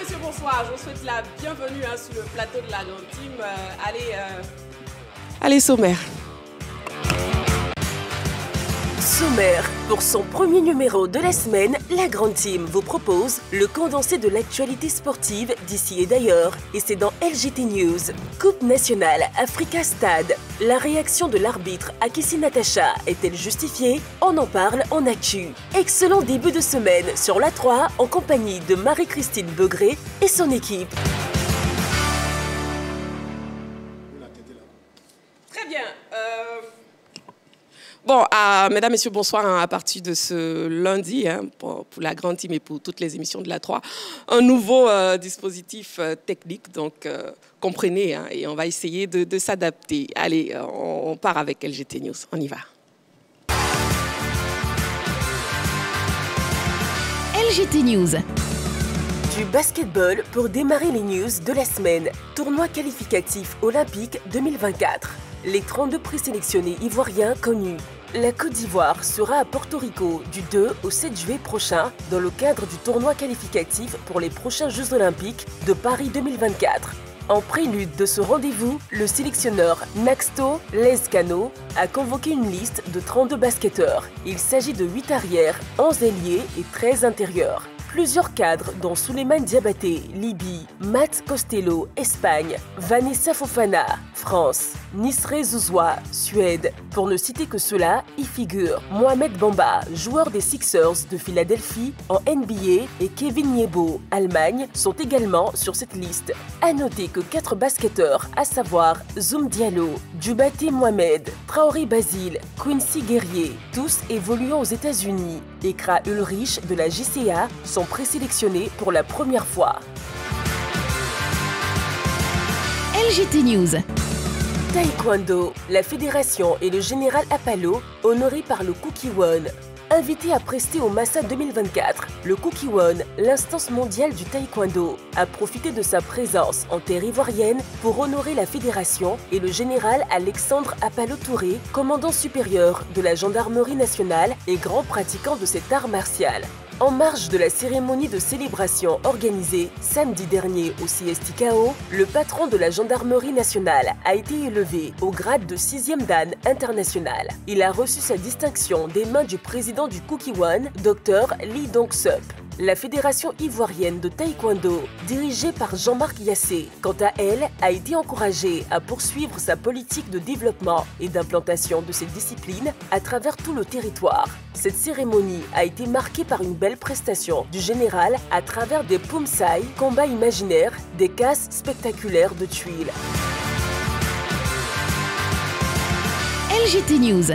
messieurs, bonsoir. Je vous souhaite la bienvenue sur le plateau de la Grande Team. Allez, sommaire. Sommaire, pour son premier numéro de la semaine, la Grande Team vous propose le condensé de l'actualité sportive d'ici et d'ailleurs. Et c'est dans LGT News. Coupe nationale Africa Stade. La réaction de l'arbitre Akissi Natacha est-elle justifiée? On en parle en actu. Excellent début de semaine sur la 3 en compagnie de Marie-Christine Begré et son équipe. Très bien. Mesdames, Messieurs, bonsoir. À partir de ce lundi, pour la Grande Team et pour toutes les émissions de la 3, un nouveau dispositif technique, donc comprenez, et on va essayer de s'adapter. Allez, on part avec LGT News. On y va. LGT News. Du basketball pour démarrer les news de la semaine. Tournoi qualificatif olympique 2024. Les 32 présélectionnés ivoiriens connus. La Côte d'Ivoire sera à Porto Rico du 2 au 7 juillet prochain dans le cadre du tournoi qualificatif pour les prochains Jeux Olympiques de Paris 2024. En prélude de ce rendez-vous, le sélectionneur Naxto Lescano a convoqué une liste de 32 basketteurs. Il s'agit de 8 arrières, 11 ailiers et 13 intérieurs. Plusieurs cadres dont Souleymane Diabaté, Libye, Matt Costello, Espagne, Vanessa Fofana, France, Nisré Zouzoua, Suède. Pour ne citer que cela, y figurent Mohamed Bamba, joueur des Sixers de Philadelphie en NBA, et Kevin Niebo, Allemagne, sont également sur cette liste. À noter que 4 basketteurs, à savoir Zoum Diallo, Djubaté Mohamed, Traoré Basile, Quincy Guerrier, tous évoluant aux États-Unis, et Kra Ulrich de la JCA, sont présélectionnés pour la première fois. LGT News. Taekwondo, la fédération et le général Apalo, honorés par le Kukiwon. Invité à prester au Massa 2024, le Kukiwon, l'instance mondiale du taekwondo, a profité de sa présence en terre ivoirienne pour honorer la fédération et le général Alexandre Apalo Touré, commandant supérieur de la gendarmerie nationale et grand pratiquant de cet art martial. En marge de la cérémonie de célébration organisée samedi dernier au CSTKO, le patron de la gendarmerie nationale a été élevé au grade de 6e dan international. Il a reçu sa distinction des mains du président du Kukiwon, Dr Lee Dong-sup. La fédération ivoirienne de taekwondo, dirigée par Jean-Marc Yassé, quant à elle, a été encouragée à poursuivre sa politique de développement et d'implantation de cette discipline à travers tout le territoire. Cette cérémonie a été marquée par une belle prestation du général à travers des poumsaï, combats imaginaires, des casses spectaculaires de tuiles. LGT News.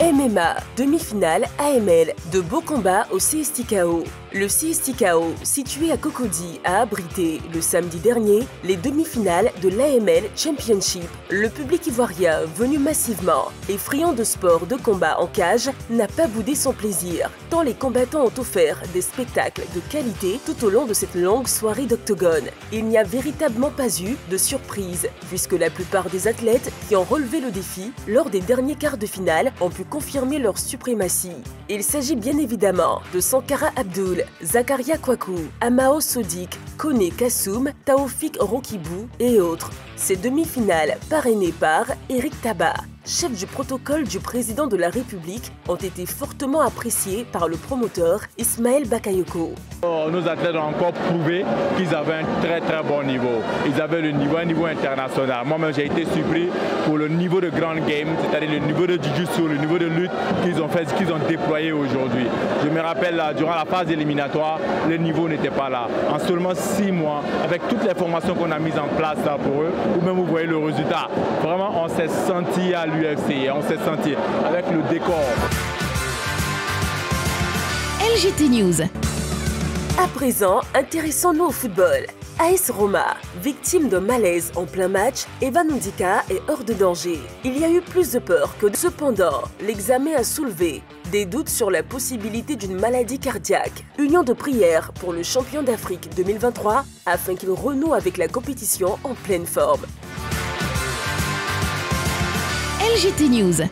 MMA, demi-finale AML, de beaux combats au CSTKO. Le CSTKO, situé à Cocody, a abrité, le samedi dernier, les demi-finales de l'AML Championship. Le public ivoirien, venu massivement et friand de sport de combat en cage, n'a pas boudé son plaisir, tant les combattants ont offert des spectacles de qualité tout au long de cette longue soirée d'octogone. Il n'y a véritablement pas eu de surprise, puisque la plupart des athlètes qui ont relevé le défi lors des derniers quarts de finale ont pu confirmer leur suprématie. Il s'agit bien évidemment de Sankara Abdul, Zakaria Kwaku, Amao Sodik, Kone Kassoum, Taoufik Rokibou et autres. Ces demi-finales parrainées par Eric Tabat, chef du protocole du président de la République, ont été fortement appréciés par le promoteur Ismaël Bakayoko. Nos athlètes ont encore prouvé qu'ils avaient un très bon niveau. Ils avaient un niveau international. Moi-même, j'ai été surpris pour le niveau de grand game, c'est-à-dire le niveau de jiu-jitsu, le niveau de lutte qu'ils ont fait, qu'ils ont déployé aujourd'hui. Je me rappelle, là, durant la phase éliminatoire, le niveau n'était pas là. En seulement 6 mois, avec toutes les formations qu'on a mises en place là, pour eux, ou même vous voyez le résultat, vraiment on s'est senti à l'UFC, on s'est senti avec le décor. LGT News. À présent, intéressons-nous au football. AS Roma, victime d'un malaise en plein match, Evan Ndika est hors de danger. Il y a eu plus de peur que... Cependant, l'examen a soulevé des doutes sur la possibilité d'une maladie cardiaque. Union de prière pour le champion d'Afrique 2023 afin qu'il renoue avec la compétition en pleine forme. LGT News.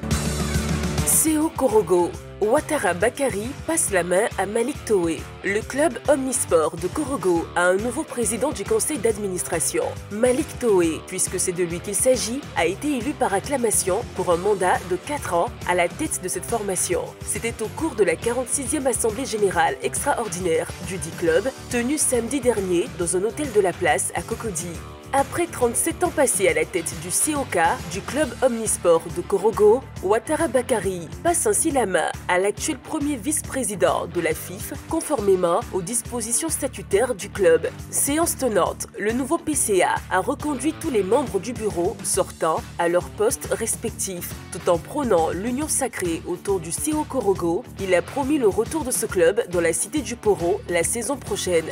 CO CO Korogo. Ouattara Bakary passe la main à Malik Toé. Le club Omnisport de Korogo a un nouveau président du conseil d'administration. Malik Toé, puisque c'est de lui qu'il s'agit, a été élu par acclamation pour un mandat de 4 ans à la tête de cette formation. C'était au cours de la 46e Assemblée Générale extraordinaire du dit club, tenue samedi dernier dans un hôtel de la place à Cocody. Après 37 ans passés à la tête du COK, du club Omnisport de Korogo, Ouattara Bakary passe ainsi la main à l'actuel premier vice-président de la FIF, conformément aux dispositions statutaires du club. Séance tenante, le nouveau PCA a reconduit tous les membres du bureau sortant à leurs postes respectifs. Tout en prônant l'union sacrée autour du CO Korogo, il a promis le retour de ce club dans la cité du Poro la saison prochaine.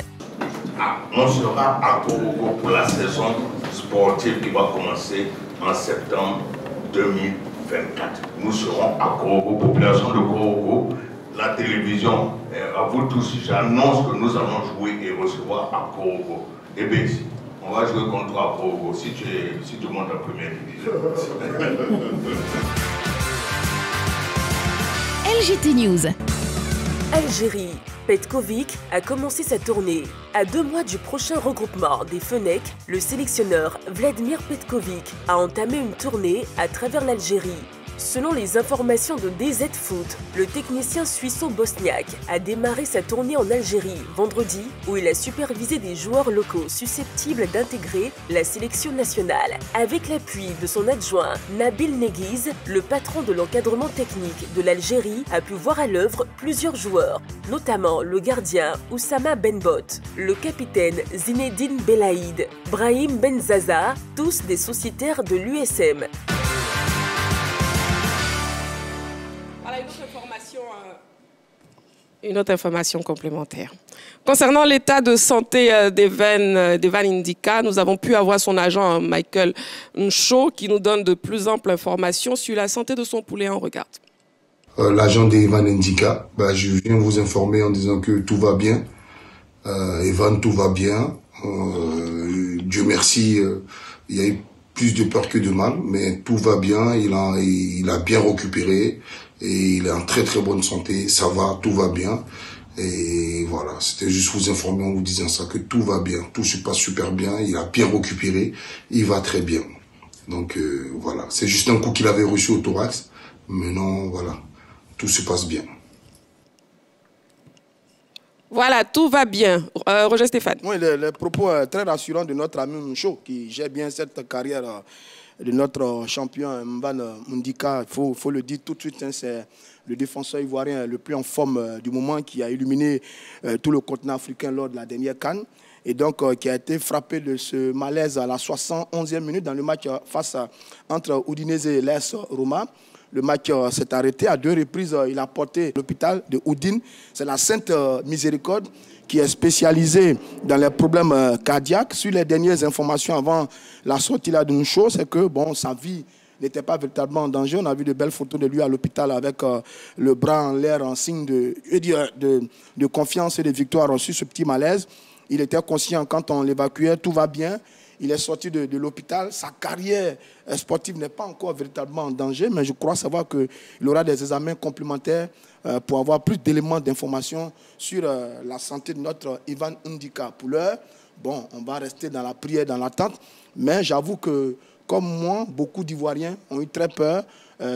On sera à Korogo pour la saison sportive qui va commencer en septembre 2024. Nous serons à Korogo, population de Korogo, la télévision. À vous tous, j'annonce que nous allons jouer et recevoir à Korogo. Eh bien, on va jouer contre toi à Korogo si tu montes en première division. LGT News. Algérie. Petkovic a commencé sa tournée. À 2 mois du prochain regroupement des Fennecs, le sélectionneur Vladimir Petkovic a entamé une tournée à travers l'Algérie. Selon les informations de DZ Foot, le technicien suisso-bosniaque a démarré sa tournée en Algérie vendredi où il a supervisé des joueurs locaux susceptibles d'intégrer la sélection nationale. Avec l'appui de son adjoint Nabil Neguiz, le patron de l'encadrement technique de l'Algérie a pu voir à l'œuvre plusieurs joueurs, notamment le gardien Oussama Benbot, le capitaine Zinedine Belaïd, Brahim Benzaza, tous des sociétaires de l'USM. Une autre information complémentaire. Concernant l'état de santé d'Evan Ndika, nous avons pu avoir son agent Michael Ncho qui nous donne de plus amples informations sur la santé de son poulet. On regarde. L'agent d'Evan Ndika, je viens vous informer en disant que tout va bien. Evan, tout va bien. Dieu merci, il y a eu plus de peur que de mal, mais tout va bien. Il a bien récupéré. Et il est en très très bonne santé, ça va, tout va bien. Et voilà, c'était juste vous informer en vous disant ça, que tout va bien, tout se passe super bien, il a bien récupéré, il va très bien. Donc voilà, c'est juste un coup qu'il avait reçu au thorax, mais non, voilà, tout se passe bien. Voilà, tout va bien. Roger Stéphane. Oui, les propos très rassurants de notre ami Moucho, qui gère bien cette carrière de notre champion Mvan Ndika. Il faut le dire tout de suite, hein, c'est le défenseur ivoirien le plus en forme du moment, qui a illuminé tout le continent africain lors de la dernière CAN. Et donc qui a été frappé de ce malaise à la 71e minute dans le match entre Udinese et l'AS Roma. Le match s'est arrêté à 2 reprises. Il a porté l'hôpital de Udine. C'est la Sainte Miséricorde qui est spécialisée dans les problèmes cardiaques. Sur les dernières informations avant la sortie là d'une chose, c'est que bon, sa vie n'était pas véritablement en danger. On a vu de belles photos de lui à l'hôpital avec le bras en l'air en signe de confiance et de victoire sur ce petit malaise. Il était conscient quand on l'évacuait, tout va bien. Il est sorti de l'hôpital. Sa carrière sportive n'est pas encore véritablement en danger, mais je crois savoir qu'il aura des examens complémentaires pour avoir plus d'éléments d'information sur la santé de notre Evan Ndika. Pour l'heure, bon, on va rester dans la prière, dans l'attente, mais j'avoue que, comme moi, beaucoup d'Ivoiriens ont eu très peur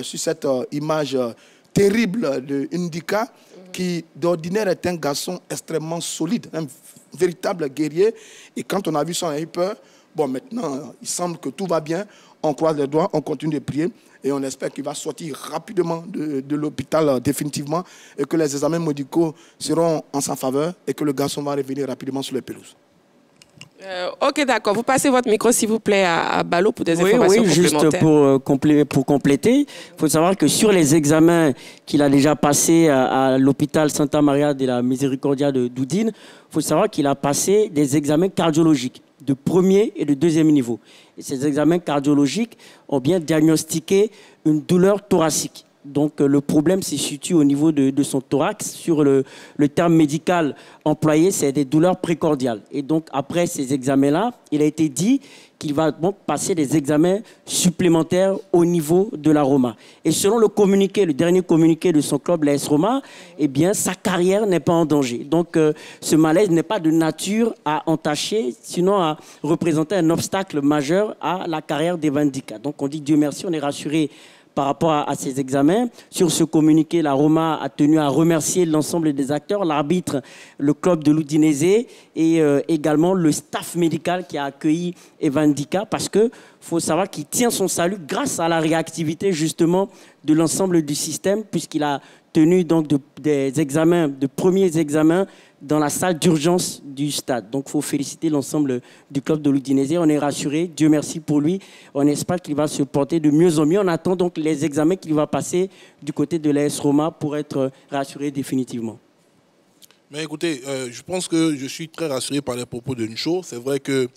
sur cette image terrible de Ndika, qui d'ordinaire est un garçon extrêmement solide, un véritable guerrier. Et quand on a vu ça, on a eu peur. Bon, maintenant, il semble que tout va bien. On croise les doigts, on continue de prier et on espère qu'il va sortir rapidement de l'hôpital définitivement et que les examens médicaux seront en sa faveur et que le garçon va revenir rapidement sur les pelouses. Ok, d'accord. Vous passez votre micro, s'il vous plaît, à Balo pour des informations complémentaires. Juste pour compléter, il faut savoir que sur les examens qu'il a déjà passés à l'hôpital Santa Maria de la Misericordia de Doudine, il faut savoir qu'il a passé des examens cardiologiques de premier et de deuxième niveau. Et ces examens cardiologiques ont bien diagnostiqué une douleur thoracique. Donc le problème se situe au niveau de son thorax. Sur le terme médical employé, c'est des douleurs précordiales. Et donc après ces examens-là, il a été dit qu'il va donc passer des examens supplémentaires au niveau de la Roma. Et selon le communiqué, le dernier communiqué de son club, l'AS Roma, eh bien, sa carrière n'est pas en danger. Donc, ce malaise n'est pas de nature à entacher, sinon à représenter un obstacle majeur à la carrière d'Evan Ndika. Donc, on dit Dieu merci, on est rassuré par rapport à ces examens. Sur ce communiqué, la Roma a tenu à remercier l'ensemble des acteurs, l'arbitre, le club de l'Udinese et également le staff médical qui a accueilli Evan Ndika, parce qu'il faut savoir qu'il tient son salut grâce à la réactivité justement de l'ensemble du système, puisqu'il a tenu donc des examens, de premiers examens dans la salle d'urgence du stade. Donc, il faut féliciter l'ensemble du club de l'Udinese. On est rassuré, Dieu merci pour lui. On espère qu'il va se porter de mieux en mieux. On attend donc les examens qu'il va passer du côté de l'AS Roma pour être rassuré définitivement. Mais écoutez, je pense que je suis très rassuré par les propos de Ncho. C'est vrai que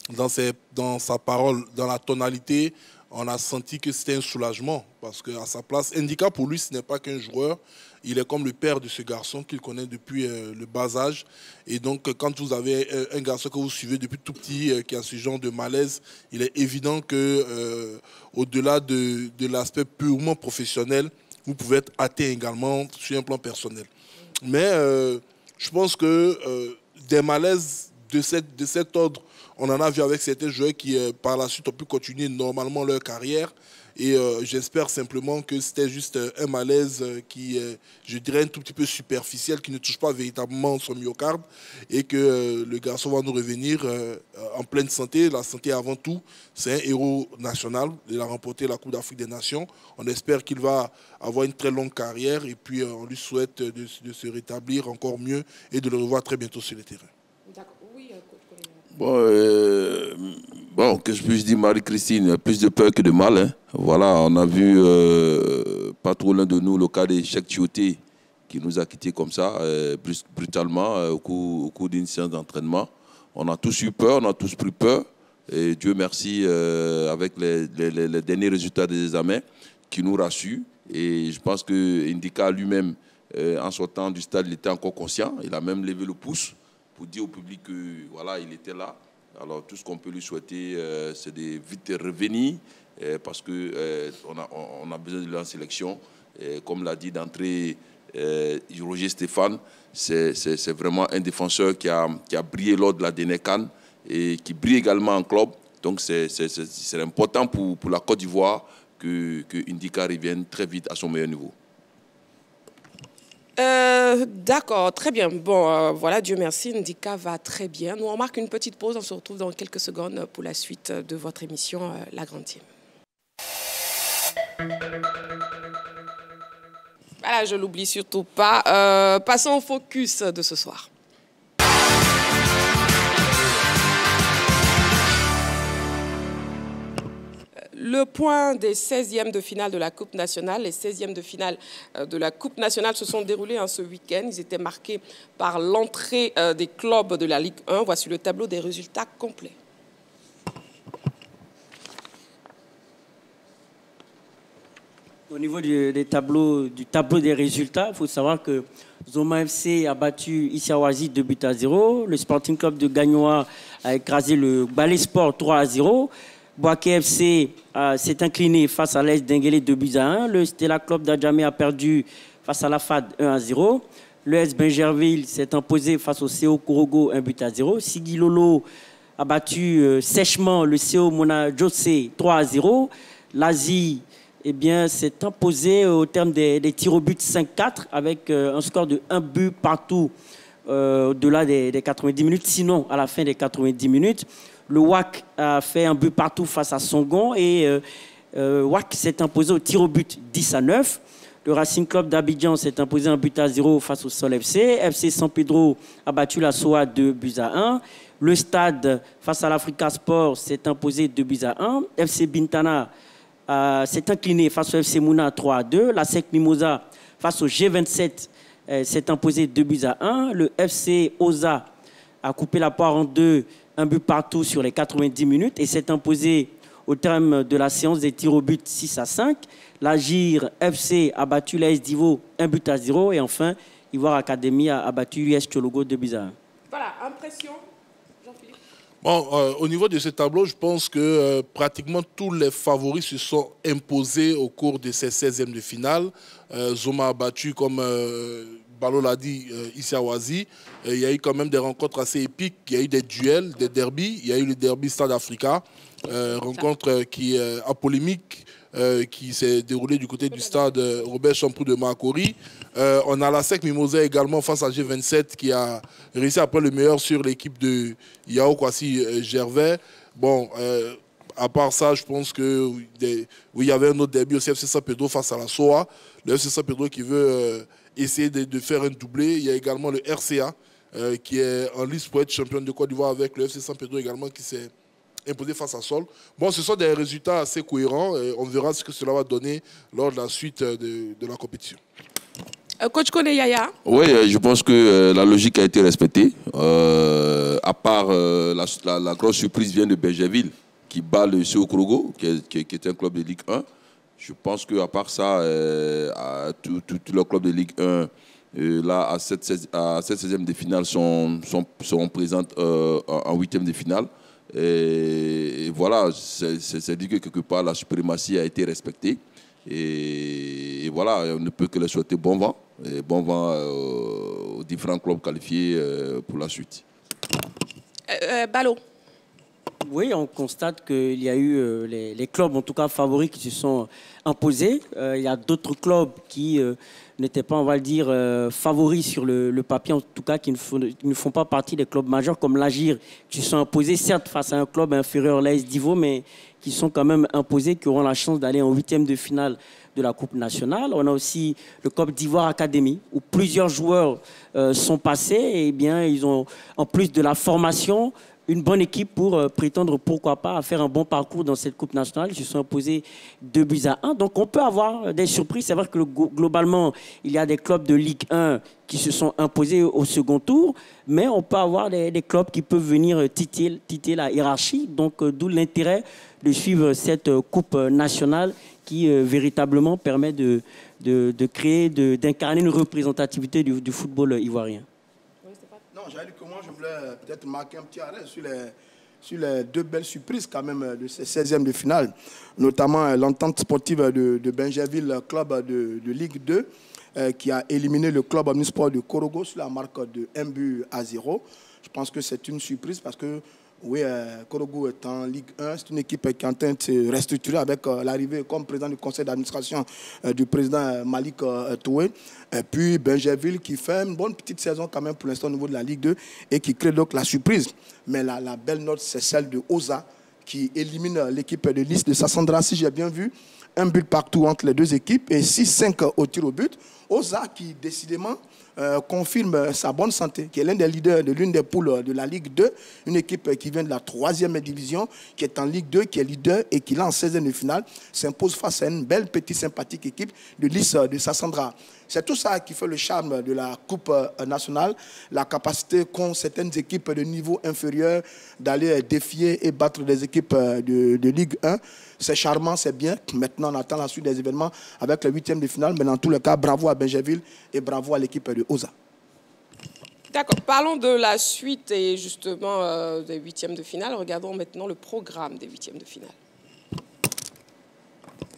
dans sa parole, dans la tonalité, on a senti que c'était un soulagement. Parce qu'à sa place, Ndika, pour lui, ce n'est pas qu'un joueur. Il est comme le père de ce garçon qu'il connaît depuis le bas âge. Et donc, quand vous avez un garçon que vous suivez depuis tout petit, qui a ce genre de malaise, il est évident que, au-delà de l'aspect purement professionnel, vous pouvez être atteint également sur un plan personnel. Mais je pense que des malaises de cet ordre, on en a vu avec certains joueurs qui, par la suite, ont pu continuer normalement leur carrière. Et j'espère simplement que c'était juste un malaise qui, je dirais, un tout petit peu superficiel, qui ne touche pas véritablement son myocarde, et que le garçon va nous revenir en pleine santé. La santé avant tout, c'est un héros national. Il a remporté la Coupe d'Afrique des Nations. On espère qu'il va avoir une très longue carrière, et puis on lui souhaite de se rétablir encore mieux et de le revoir très bientôt sur le terrain. Bon, que je puisse dire, Marie-Christine, plus de peur que de mal. Hein. Voilà, on a vu pas trop loin de nous le cas de Cheikh Tioté qui nous a quittés comme ça, brutalement, au cours d'une séance d'entraînement. On a tous eu peur, on a tous pris peur. Et Dieu merci, avec les derniers résultats des examens, qui nous rassurent. Et je pense que Ndika lui-même, en sortant du stade, il était encore conscient. Il a même levé le pouce pour dire au public que voilà, il était là. Alors tout ce qu'on peut lui souhaiter, c'est de vite revenir, parce qu'on a besoin de lui en sélection. Et comme l'a dit d'entrée Roger Stéphane, c'est vraiment un défenseur qui a brillé lors de la dernière CAN et qui brille également en club. Donc c'est important pour la Côte d'Ivoire que Ndika revienne très vite à son meilleur niveau. D'accord, très bien. Bon, voilà, Dieu merci, Ndika va très bien. Nous, on marque une petite pause, on se retrouve dans quelques secondes pour la suite de votre émission La Grande Team. Voilà, je l'oublie surtout pas. Passons au focus de ce soir. Le point des 16e de finale de la Coupe nationale. Les 16e de finale de la Coupe nationale se sont déroulés ce week-end. Ils étaient marqués par l'entrée des clubs de la Ligue 1. Voici le tableau des résultats complets. Au niveau du tableau des résultats, il faut savoir que Zoma FC a battu Issawazi 2-0. Le Sporting Club de Gagnoa a écrasé le Ballet Sport 3-0. Boaké FC s'est incliné face à l'AS Denguélé 2-1. Le Stella Club d'Adjamé a perdu face à la FAD 1-0. Le S Benjerville s'est imposé face au CO Korogo 1-0. Sigilolo a battu sèchement le CO Mona Jose 3-0. L'Asie s'est imposé au terme des tirs au but 5-4 avec un score de 1 but partout au-delà des 90 minutes. Sinon, à la fin des 90 minutes, le WAC a fait un but partout face à Songon et WAC s'est imposé au tir au but 10-9. Le Racing Club d'Abidjan s'est imposé 1-0 face au Sol FC. FC San Pedro a battu la SOA 2-1. Le Stade face à l'Africa Sport s'est imposé 2-1. FC Bintana s'est incliné face au FC Mouna 3-2. La SEC Mimosa face au G27 s'est imposé 2-1. Le FC Oza a coupé la poire en deux, un but partout sur les 90 minutes et s'est imposé au terme de la séance des tirs au but 6-5. L'Agir FC a battu l'AS Divo 1-0. Et enfin, Ivoire Academy a battu l'US Tchologo 2-1. Voilà, impression, Jean-Philippe. Bon, au niveau de ce tableau, je pense que pratiquement tous les favoris se sont imposés au cours de ces 16e de finale. Zoma a battu, comme Balo l'a dit, ici à Oazi. Il y a eu quand même des rencontres assez épiques. Il y a eu des duels, des derbys. Il y a eu le derby Stade Africa, rencontre qui a polémique. Qui s'est déroulé du côté du stade Robert Champrou de Makori. On a la SEC Mimosa également face à G27 qui a réussi à prendre le meilleur sur l'équipe de Yao Kwasi Gervais. Bon, à part ça, je pense que oui, il y avait un autre derby aussi, FC San Pedro face à la SOA. Le FC San Pedro qui veut essayer de faire un doublé. Il y a également le RCA qui est en lice pour être champion de Côte d'Ivoire avec le FC San Pedro également qui s'est imposé face à Sol. Bon, ce sont des résultats assez cohérents et on verra ce que cela va donner lors de la suite de la compétition. Coach Kone Yaya. Oui, je pense que la logique a été respectée. À part la grosse surprise vient de Bergerville qui bat le CO Krogo, qui est un club de Ligue 1. Je pense qu'à part ça, tous les clubs de Ligue 1 là, à cette 16e de finale sont présents en 8e de finale. Et voilà, c'est dit que quelque part la suprématie a été respectée. Et voilà, on ne peut que leur souhaiter bon vent. Et bon vent aux différents clubs qualifiés pour la suite. Balo. Oui, on constate qu'il y a eu les clubs, en tout cas favoris, qui se sont imposés. Il y a d'autres clubs qui n'étaient pas, on va le dire, favoris sur le papier, en tout cas qui ne font pas partie des clubs majeurs, comme l'Agir, qui se sont imposés, certes, face à un club inférieur, l'AS Divo, mais qui sont quand même imposés, qui auront la chance d'aller en 8e de finale de la Coupe nationale. On a aussi le Côte d'Ivoire Academy, où plusieurs joueurs sont passés. Et bien, ils ont, en plus de la formation, une bonne équipe pour prétendre, pourquoi pas, à faire un bon parcours dans cette Coupe nationale. Ils se sont imposés 2-1. Donc, on peut avoir des surprises. C'est vrai que globalement, il y a des clubs de Ligue 1 qui se sont imposés au second tour, mais on peut avoir des clubs qui peuvent venir titiller la hiérarchie. Donc, d'où l'intérêt de suivre cette Coupe nationale qui véritablement permet de créer, d'incarner une représentativité du football ivoirien. Non, j'allais dire que moi, je voulais peut-être marquer un petit arrêt sur les deux belles surprises quand même de ces 16e de finale, notamment l'entente sportive de Benjerville, club de Ligue 2, qui a éliminé le club omnisport de Korogo sur la marque de 1-0. Je pense que c'est une surprise parce que oui, Korogo est en Ligue 1. C'est une équipe qui est en train de se restructurer avec l'arrivée comme président du conseil d'administration du président Malik Toué. Et puis Benjerville qui fait une bonne petite saison quand même pour l'instant au niveau de la Ligue 2 et qui crée donc la surprise. Mais la belle note, c'est celle de Oza qui élimine l'équipe de Lys de Sassandra, si j'ai bien vu. Un but partout entre les deux équipes et 6-5 au tir au but. Oza qui décidément confirme sa bonne santé, qui est l'un des leaders de l'une des poules de la Ligue 2, une équipe qui vient de la 3e division, qui est en Ligue 2, qui est leader et qui là en 16e de finale s'impose face à une belle, petite, sympathique équipe de Lys de Sassandra. C'est tout ça qui fait le charme de la Coupe nationale, la capacité qu'ont certaines équipes de niveau inférieur d'aller défier et battre des équipes de Ligue 1. C'est charmant, c'est bien. Maintenant, on attend la suite des événements avec le 8e de finale. Mais dans tous les cas, bravo à Benjerville et bravo à l'équipe de Oza. D'accord. Parlons de la suite et justement des 8e de finale. Regardons maintenant le programme des 8e de finale.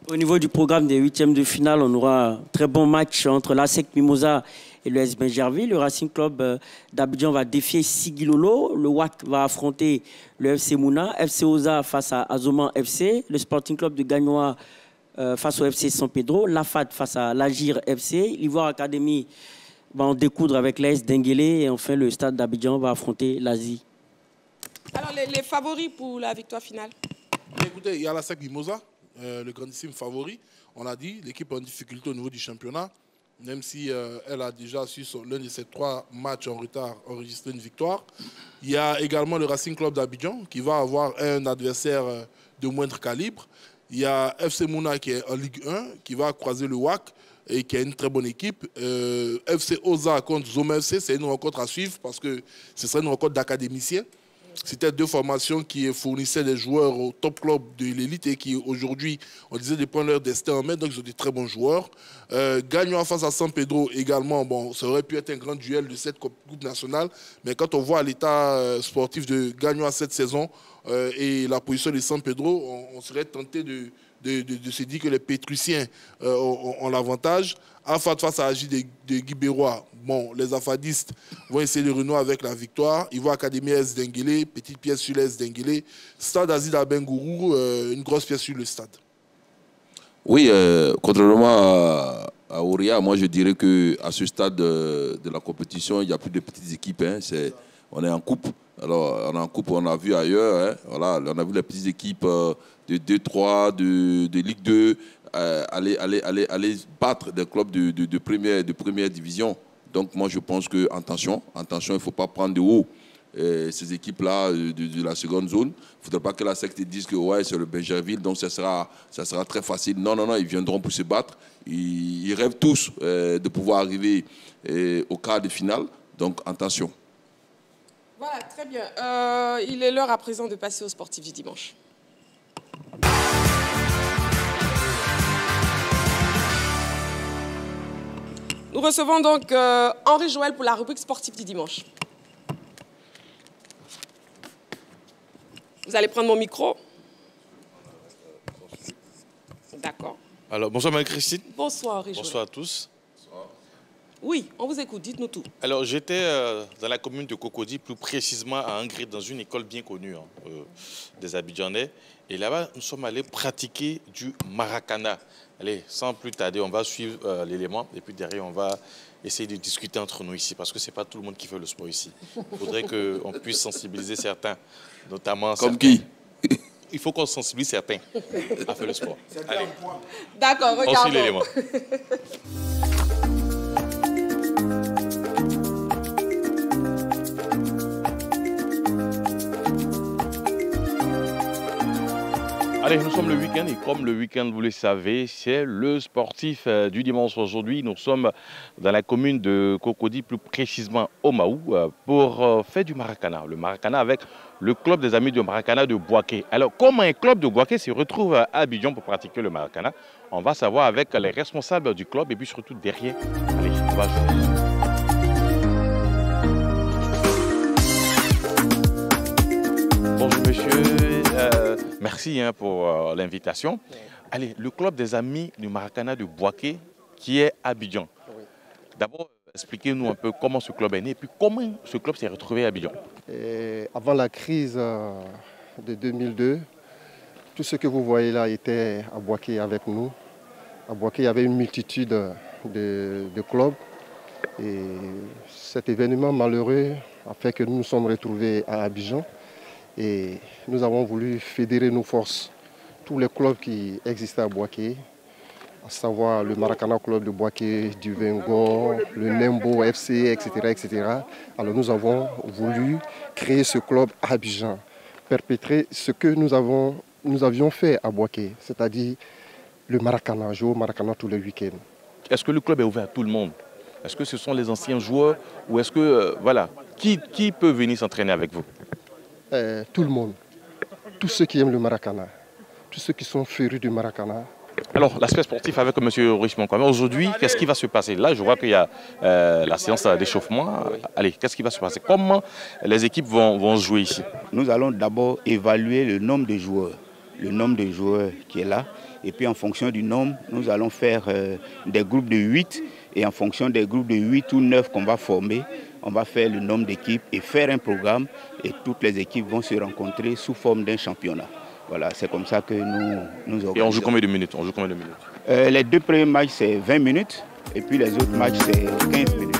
Au niveau du programme des 8e de finale, on aura un très bon match entre l'ASEC Mimosa et le S Benjerville. Le Racing Club d'Abidjan va défier Sigilolo. Le WAC va affronter le FC Mouna. FC Oza face à Azoman FC. Le Sporting Club de Gagnoa face au FC San Pedro. L'AFAD face à l'Agir FC. l'Ivoire Academy va en découdre avec l'AS Denguélé. Et enfin, le Stade d'Abidjan va affronter l'Asie. Alors, les favoris pour la victoire finale? Écoutez, il y a l'ASEC Mimosa, le grandissime favori. On l'a dit, l'équipe en difficulté au niveau du championnat. Même si elle a déjà su l'un de ses 3 matchs en retard enregistrer une victoire. Il y a également le Racing Club d'Abidjan qui va avoir un adversaire de moindre calibre. Il y a FC Mouna qui est en Ligue 1 qui va croiser le WAC et qui a une très bonne équipe. FC Oza contre Zoma FC, c'est une rencontre à suivre parce que ce serait une rencontre d'académiciens. c'était 2 formations qui fournissaient des joueurs au top club de l'élite et qui aujourd'hui, on disait, de prendre leur destin en main. Donc, ils ont des très bons joueurs. Gagnant face à San Pedro également, bon, ça aurait pu être un grand duel de cette Coupe nationale. Mais quand on voit l'état sportif de Gagnant cette saison et la position de San Pedro, on serait tenté de se dire que les Pétruciens ont l'avantage. Afad face à Agi de Guy Bérois. Bon, les Afadistes vont essayer de renouer avec la victoire. Ils vont Académie S d'Enguélé, petite pièce sur l'S d'Enguélé. Stade Azid à Bengourou, une grosse pièce sur le stade. Oui, contrairement à Ouria, moi je dirais qu'à ce stade de la compétition, il n'y a plus de petites équipes. Hein. On est en coupe. Alors, on est en coupe, on a vu ailleurs. Hein. Voilà, on a vu les petites équipes de 2-3, de Ligue 2, aller battre des clubs de première division. Donc, moi, je pense que, attention, il ne faut pas prendre de haut ces équipes-là de la seconde zone. Il ne faudrait pas que la secte dise que ouais, c'est le Benjerville, donc ça sera très facile. Non, non, non, ils viendront pour se battre. Ils rêvent tous de pouvoir arriver au quart de finale. Donc, attention. Voilà, très bien. Il est l'heure à présent de passer aux sportifs du dimanche. Nous recevons donc Henri Joël pour la rubrique sportive du dimanche. Vous allez prendre mon micro. D'accord. Alors, bonsoir Marie-Christine. Bonsoir Henri Joël. Bonsoir à tous. Oui, on vous écoute, dites-nous tout. Alors, j'étais dans la commune de Cocody, plus précisément à Angrid, dans une école bien connue des Abidjanais. Et là-bas, nous sommes allés pratiquer du maracana. Allez, sans plus tarder, on va suivre l'élément et puis derrière, on va essayer de discuter entre nous ici, parce que ce n'est pas tout le monde qui fait le sport ici. Il faudrait qu'on puisse sensibiliser certains, notamment... Comme qui? Il faut qu'on sensibilise certains à faire le sport. Allez. D'accord, regardons. On suit l'élément. Allez, nous sommes le week-end et comme le week-end, vous le savez, c'est le sportif du dimanche aujourd'hui. Nous sommes dans la commune de Cocody, plus précisément au Maou, pour faire du maracana. Le maracana avec le club des amis de maracana de Boaké. Alors, comment un club de Boaké se retrouve à Abidjan pour pratiquer le maracana? On va savoir avec les responsables du club et puis surtout derrière. Allez, on va jouer. Bonjour monsieur, merci pour l'invitation. Allez, le club des amis du maracana de Boaké qui est à Abidjan. Oui. D'abord, expliquez-nous un peu comment ce club est né et puis comment ce club s'est retrouvé à Abidjan. Avant la crise de 2002, tout ce que vous voyez là était à Boaké avec nous. À Boaké, il y avait une multitude de clubs. Et cet événement malheureux a fait que nous nous sommes retrouvés à Abidjan. Et nous avons voulu fédérer nos forces, tous les clubs qui existaient à Boaké, à savoir le Maracana Club de Boaké, du Vengo, le Nembo FC, etc., etc. Alors nous avons voulu créer ce club à Abidjan, perpétrer ce que nous avions fait à Boaké, c'est-à-dire le Maracana, jouer au Maracana tous les week-ends. Est-ce que le club est ouvert à tout le monde? Est-ce que ce sont les anciens joueurs ou est-ce que, voilà, qui peut venir s'entraîner avec vous? Tout le monde, tous ceux qui aiment le maracana, tous ceux qui sont férus du maracana. Alors, l'aspect sportif avec M. Richemont, aujourd'hui, qu'est-ce qui va se passer? Là, je vois qu'il y a la séance d'échauffement. Allez, qu'est-ce qui va se passer? Comment les équipes vont jouer ici? Nous allons d'abord évaluer le nombre de joueurs qui est là. Et puis, en fonction du nombre, nous allons faire des groupes de 8. Et en fonction des groupes de 8 ou 9 qu'on va former, on va faire le nombre d'équipes et faire un programme. Et toutes les équipes vont se rencontrer sous forme d'un championnat. Voilà, c'est comme ça que nous organisons. Et on joue combien de minutes? Les 2 premiers matchs, c'est 20 minutes. Et puis les autres matchs, c'est 15 minutes.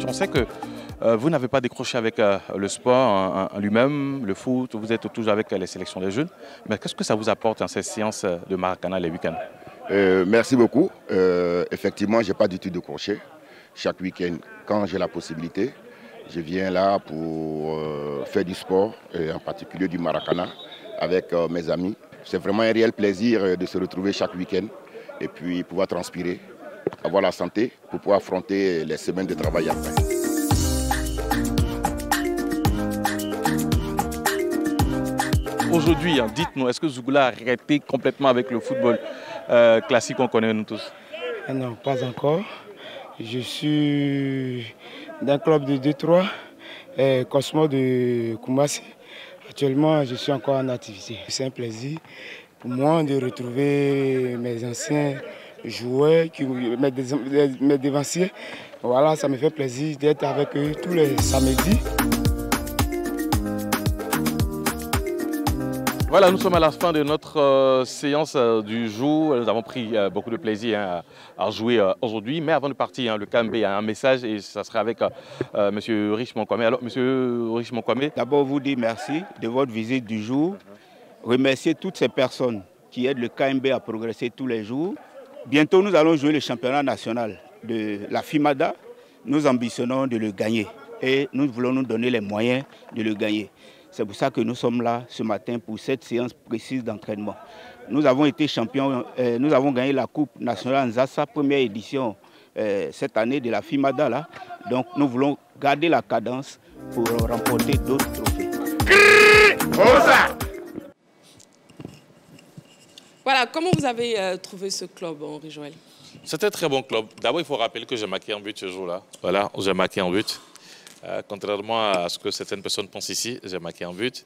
On sait que Vous n'avez pas décroché avec le sport en lui-même, le foot, vous êtes toujours avec les sélections des jeunes. Mais qu'est-ce que ça vous apporte dans ces séances de Maracana les week-ends? Merci beaucoup. Effectivement, je n'ai pas du tout décroché. Chaque week-end, quand j'ai la possibilité, je viens là pour faire du sport, et en particulier du Maracana, avec mes amis. C'est vraiment un réel plaisir de se retrouver chaque week-end et puis pouvoir transpirer, avoir la santé pour pouvoir affronter les semaines de travail après. Aujourd'hui, dites-nous, est-ce que Zougoula a arrêté complètement avec le football classique qu'on connaît nous tous? Non, pas encore. Je suis d'un club de 2-3, Cosmo de Koumassi. Actuellement, je suis encore en activité. C'est un plaisir pour moi de retrouver mes anciens joueurs, mes dévanciers. Voilà, ça me fait plaisir d'être avec eux tous les samedis. Voilà, nous sommes à la fin de notre séance du jour. Nous avons pris beaucoup de plaisir à jouer aujourd'hui. Mais avant de partir, le KMB a un message et ça sera avec M. Richemont Kwame. Alors, M. Richemont Kwame. D'abord, vous dire merci de votre visite du jour. Remercier toutes ces personnes qui aident le KMB à progresser tous les jours. Bientôt, nous allons jouer le championnat national de la FIMADA. Nous ambitionnons de le gagner et nous voulons nous donner les moyens de le gagner. C'est pour ça que nous sommes là ce matin pour cette séance précise d'entraînement. Nous avons été champions, nous avons gagné la Coupe nationale Nzassa, première édition cette année de la FIMADA. Là. Donc nous voulons garder la cadence pour remporter d'autres trophées. Voilà, comment vous avez trouvé ce club, Henri Joël? C'était un très bon club. D'abord, il faut rappeler que j'ai marqué un but ce jour-là. Voilà, j'ai marqué un but. Contrairement à ce que certaines personnes pensent ici, j'ai marqué un but.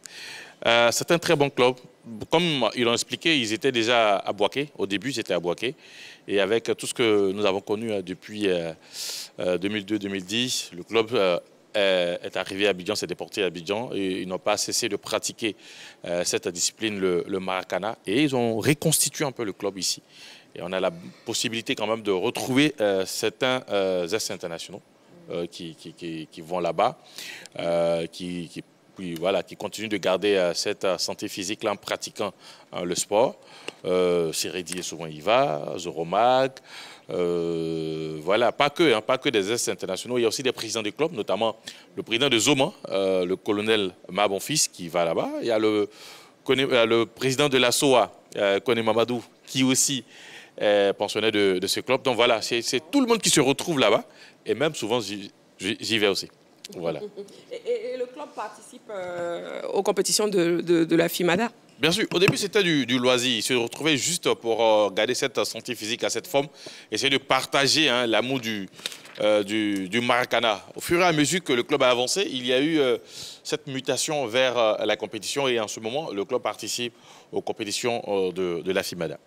C'est un très bon club. Comme ils l'ont expliqué, ils étaient déjà à Boaké. Au début, j'étais à Boaké. Et avec tout ce que nous avons connu depuis 2002-2010, le club est arrivé à Abidjan, s'est déporté à Abidjan. Et ils n'ont pas cessé de pratiquer cette discipline, le Maracana. Et ils ont reconstitué un peu le club ici. Et on a la possibilité quand même de retrouver certains ex-internationaux. Qui vont là-bas, qui continuent de garder cette santé physique-là en pratiquant le sport. Siredi, souvent il va, Zoromag, voilà, pas que des ex-internationaux, il y a aussi des présidents du club, notamment le président de Zoma, le colonel Mabonfils qui va là-bas. Il y a le président de la SOA, Kone Mamadou, qui aussi est pensionnaire de ce club. Donc voilà, c'est tout le monde qui se retrouve là-bas. Et même souvent, j'y vais aussi. Voilà. Et le club participe aux compétitions de la FIMADA? Bien sûr. Au début, c'était du loisir. Ils se retrouvaient juste pour garder cette santé physique à cette forme. Essayer de partager l'amour du Maracana. Au fur et à mesure que le club a avancé, il y a eu cette mutation vers la compétition. Et en ce moment, le club participe aux compétitions de la FIMADA.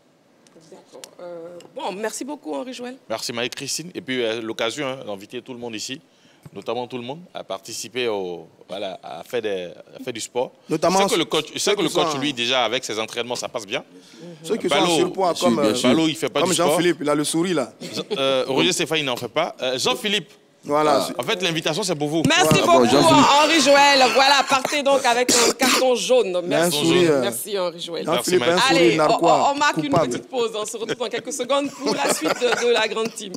D'accord. Bon, merci beaucoup, Henri Joël. Merci, Marie-Christine. Et puis, l'occasion d'inviter tout le monde ici, notamment tout le monde, à participer à faire du sport. Notamment, je sais que le coach, lui, déjà, avec ses entraînements, ça passe bien. Ceux qui sont en surpoids, comme Balo, il fait pas du sport. Jean-Philippe, il a le sourire, là. Roger Stéphane, il n'en fait pas. Jean-Philippe. Voilà. En fait, l'invitation, c'est pour vous. Merci beaucoup, Henri Joël. Voilà, partez donc avec un carton jaune. Merci, merci Henri Joël. Merci, allez, on marque une petite pause. On se retrouve dans quelques secondes pour la suite de la grande team.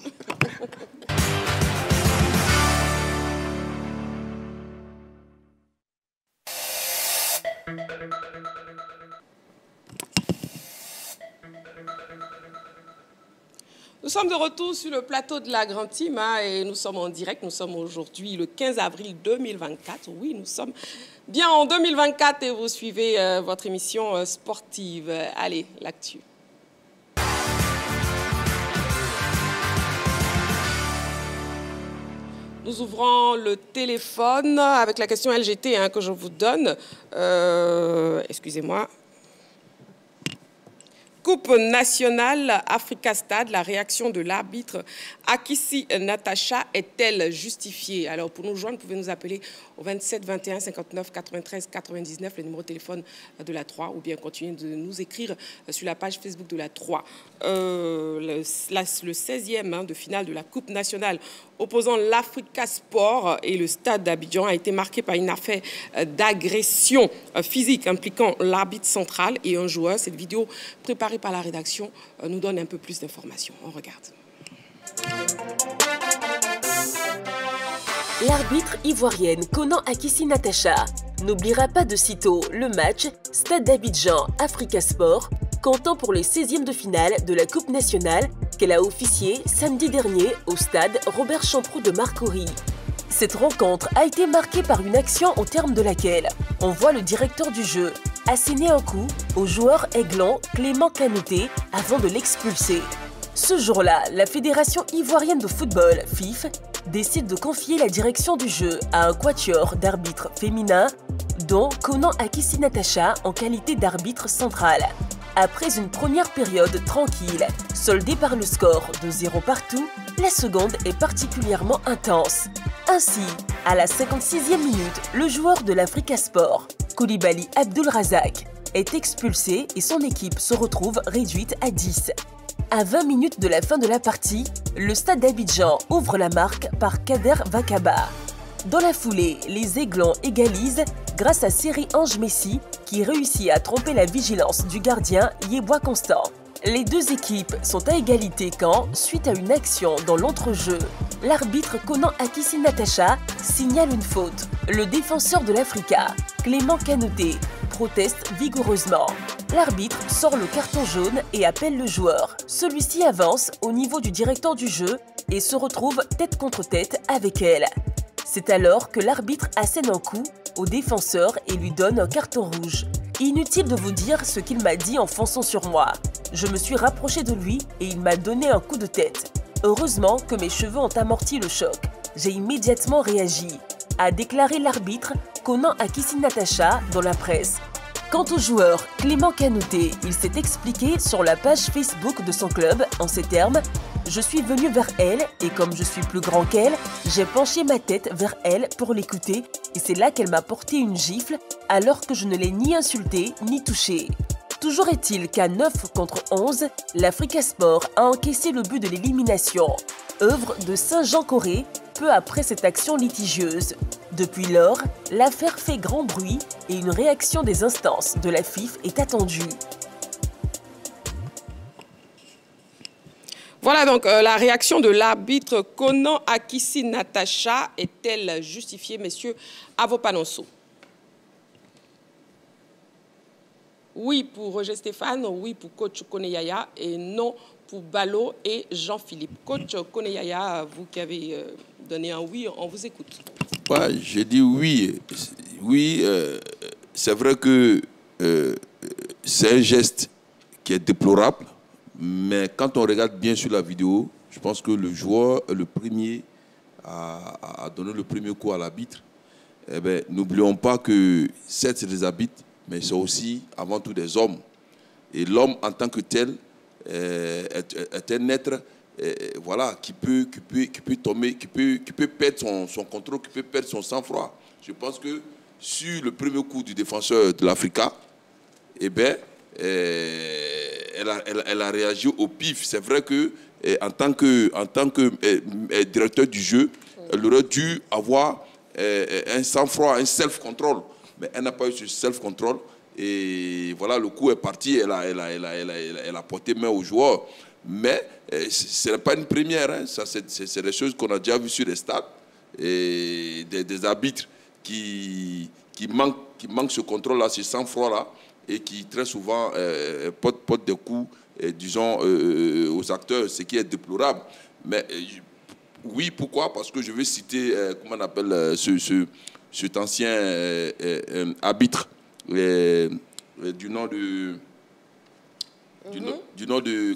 Nous sommes de retour sur le plateau de la Grande Team et nous sommes en direct. Nous sommes aujourd'hui le 15 avril 2024. Oui, nous sommes bien en 2024 et vous suivez votre émission sportive. Allez, l'actu. Nous ouvrons le téléphone avec la question LGT que je vous donne. Excusez-moi. Coupe nationale Africa Stade, la réaction de l'arbitre Akissi Natacha est-elle justifiée? Alors, pour nous joindre, vous pouvez nous appeler au 27 21 59 93 99, le numéro de téléphone de la 3, ou bien continuer de nous écrire sur la page Facebook de la 3. Le 16e de finale de la Coupe nationale opposant l'Africa Sport et le Stade d'Abidjan a été marqué par une affaire d'agression physique impliquant l'arbitre central et un joueur. Cette vidéo préparée par la rédaction nous donne un peu plus d'informations. On regarde. L'arbitre ivoirienne Konan Akissi Natacha n'oubliera pas de sitôt le match Stade d'Abidjan Africa Sport, comptant pour les 16e de finale de la Coupe nationale qu'elle a officié samedi dernier au stade Robert Champroux de Marcory. Cette rencontre a été marquée par une action au terme de laquelle on voit le directeur du jeu asséner un coup au joueur aiglan Clément Kanouté avant de l'expulser. Ce jour-là, la Fédération ivoirienne de football, FIF, décide de confier la direction du jeu à un quatuor d'arbitres féminins, dont Konan Akissi Natacha en qualité d'arbitre central. Après une première période tranquille, soldée par le score de 0 partout, la seconde est particulièrement intense. Ainsi, à la 56e minute, le joueur de l'Africa Sport, Koulibaly Abdulrazak, est expulsé et son équipe se retrouve réduite à 10. À 20 minutes de la fin de la partie, le Stade d'Abidjan ouvre la marque par Kader Vakaba. Dans la foulée, les Aiglons égalisent grâce à Seri Ange Messi qui réussit à tromper la vigilance du gardien Yeboah Constant. Les deux équipes sont à égalité quand, suite à une action dans l'entrejeu, l'arbitre Konan Akissi Natacha signale une faute. Le défenseur de l'Africa, Clément Kanouté, proteste vigoureusement. L'arbitre sort le carton jaune et appelle le joueur. Celui-ci avance au niveau du directeur du jeu et se retrouve tête contre tête avec elle. C'est alors que l'arbitre assène un coup au défenseur et lui donne un carton rouge. Inutile de vous dire ce qu'il m'a dit en fonçant sur moi. Je me suis rapproché de lui et il m'a donné un coup de tête. Heureusement que mes cheveux ont amorti le choc. J'ai immédiatement réagi, a déclaré l'arbitre Konan Akissi Natacha dans la presse. Quant au joueur Clément Kanouté, il s'est expliqué sur la page Facebook de son club en ces termes « Je suis venu vers elle et comme je suis plus grand qu'elle, j'ai penché ma tête vers elle pour l'écouter et c'est là qu'elle m'a porté une gifle alors que je ne l'ai ni insultée ni touchée. » Toujours est-il qu'à 9 contre 11, l'Africa Sport a encaissé le but de l'élimination, œuvre de Saint-Jean-Corée, peu après cette action litigieuse. Depuis lors, l'affaire fait grand bruit et une réaction des instances de la FIF est attendue. Voilà donc la réaction de l'arbitre Konan Akissi Natacha. Est-elle justifiée, messieurs Avopanonso? Oui pour Roger Stéphane, oui pour coach Koneyaya et non pour Balo et Jean-Philippe. Coach Koneyaya, vous qui avez donné un oui, on vous écoute. Ouais, j'ai dit oui. Oui, c'est vrai que c'est un geste qui est déplorable, mais quand on regarde bien sur la vidéo, je pense que le joueur est le premier à donner le premier coup à l'arbitre. Eh bien, n'oublions pas que certes, c'est des arbitres, mais c'est aussi avant tout des hommes. Et l'homme en tant que tel est un être voilà, qui peut tomber, qui peut perdre son contrôle, qui peut perdre son sang-froid. Je pense que sur le premier coup du défenseur de l'Africa, eh bien, elle a réagi au pif. C'est vrai que en tant que directeur du jeu, elle aurait dû avoir un sang-froid, un self-control. Mais elle n'a pas eu ce self-control. Et voilà, le coup est parti. Elle a porté main au joueur. Mais ce n'est pas une première. Hein. Ça, c'est des choses qu'on a déjà vues sur les stades. Et des arbitres qui manquent ce contrôle-là, ce sang-froid-là, et qui très souvent portent des coups, disons, aux acteurs, ce qui est déplorable. Mais oui, pourquoi? Parce que je vais citer, comment on appelle cet ancien arbitre du nom de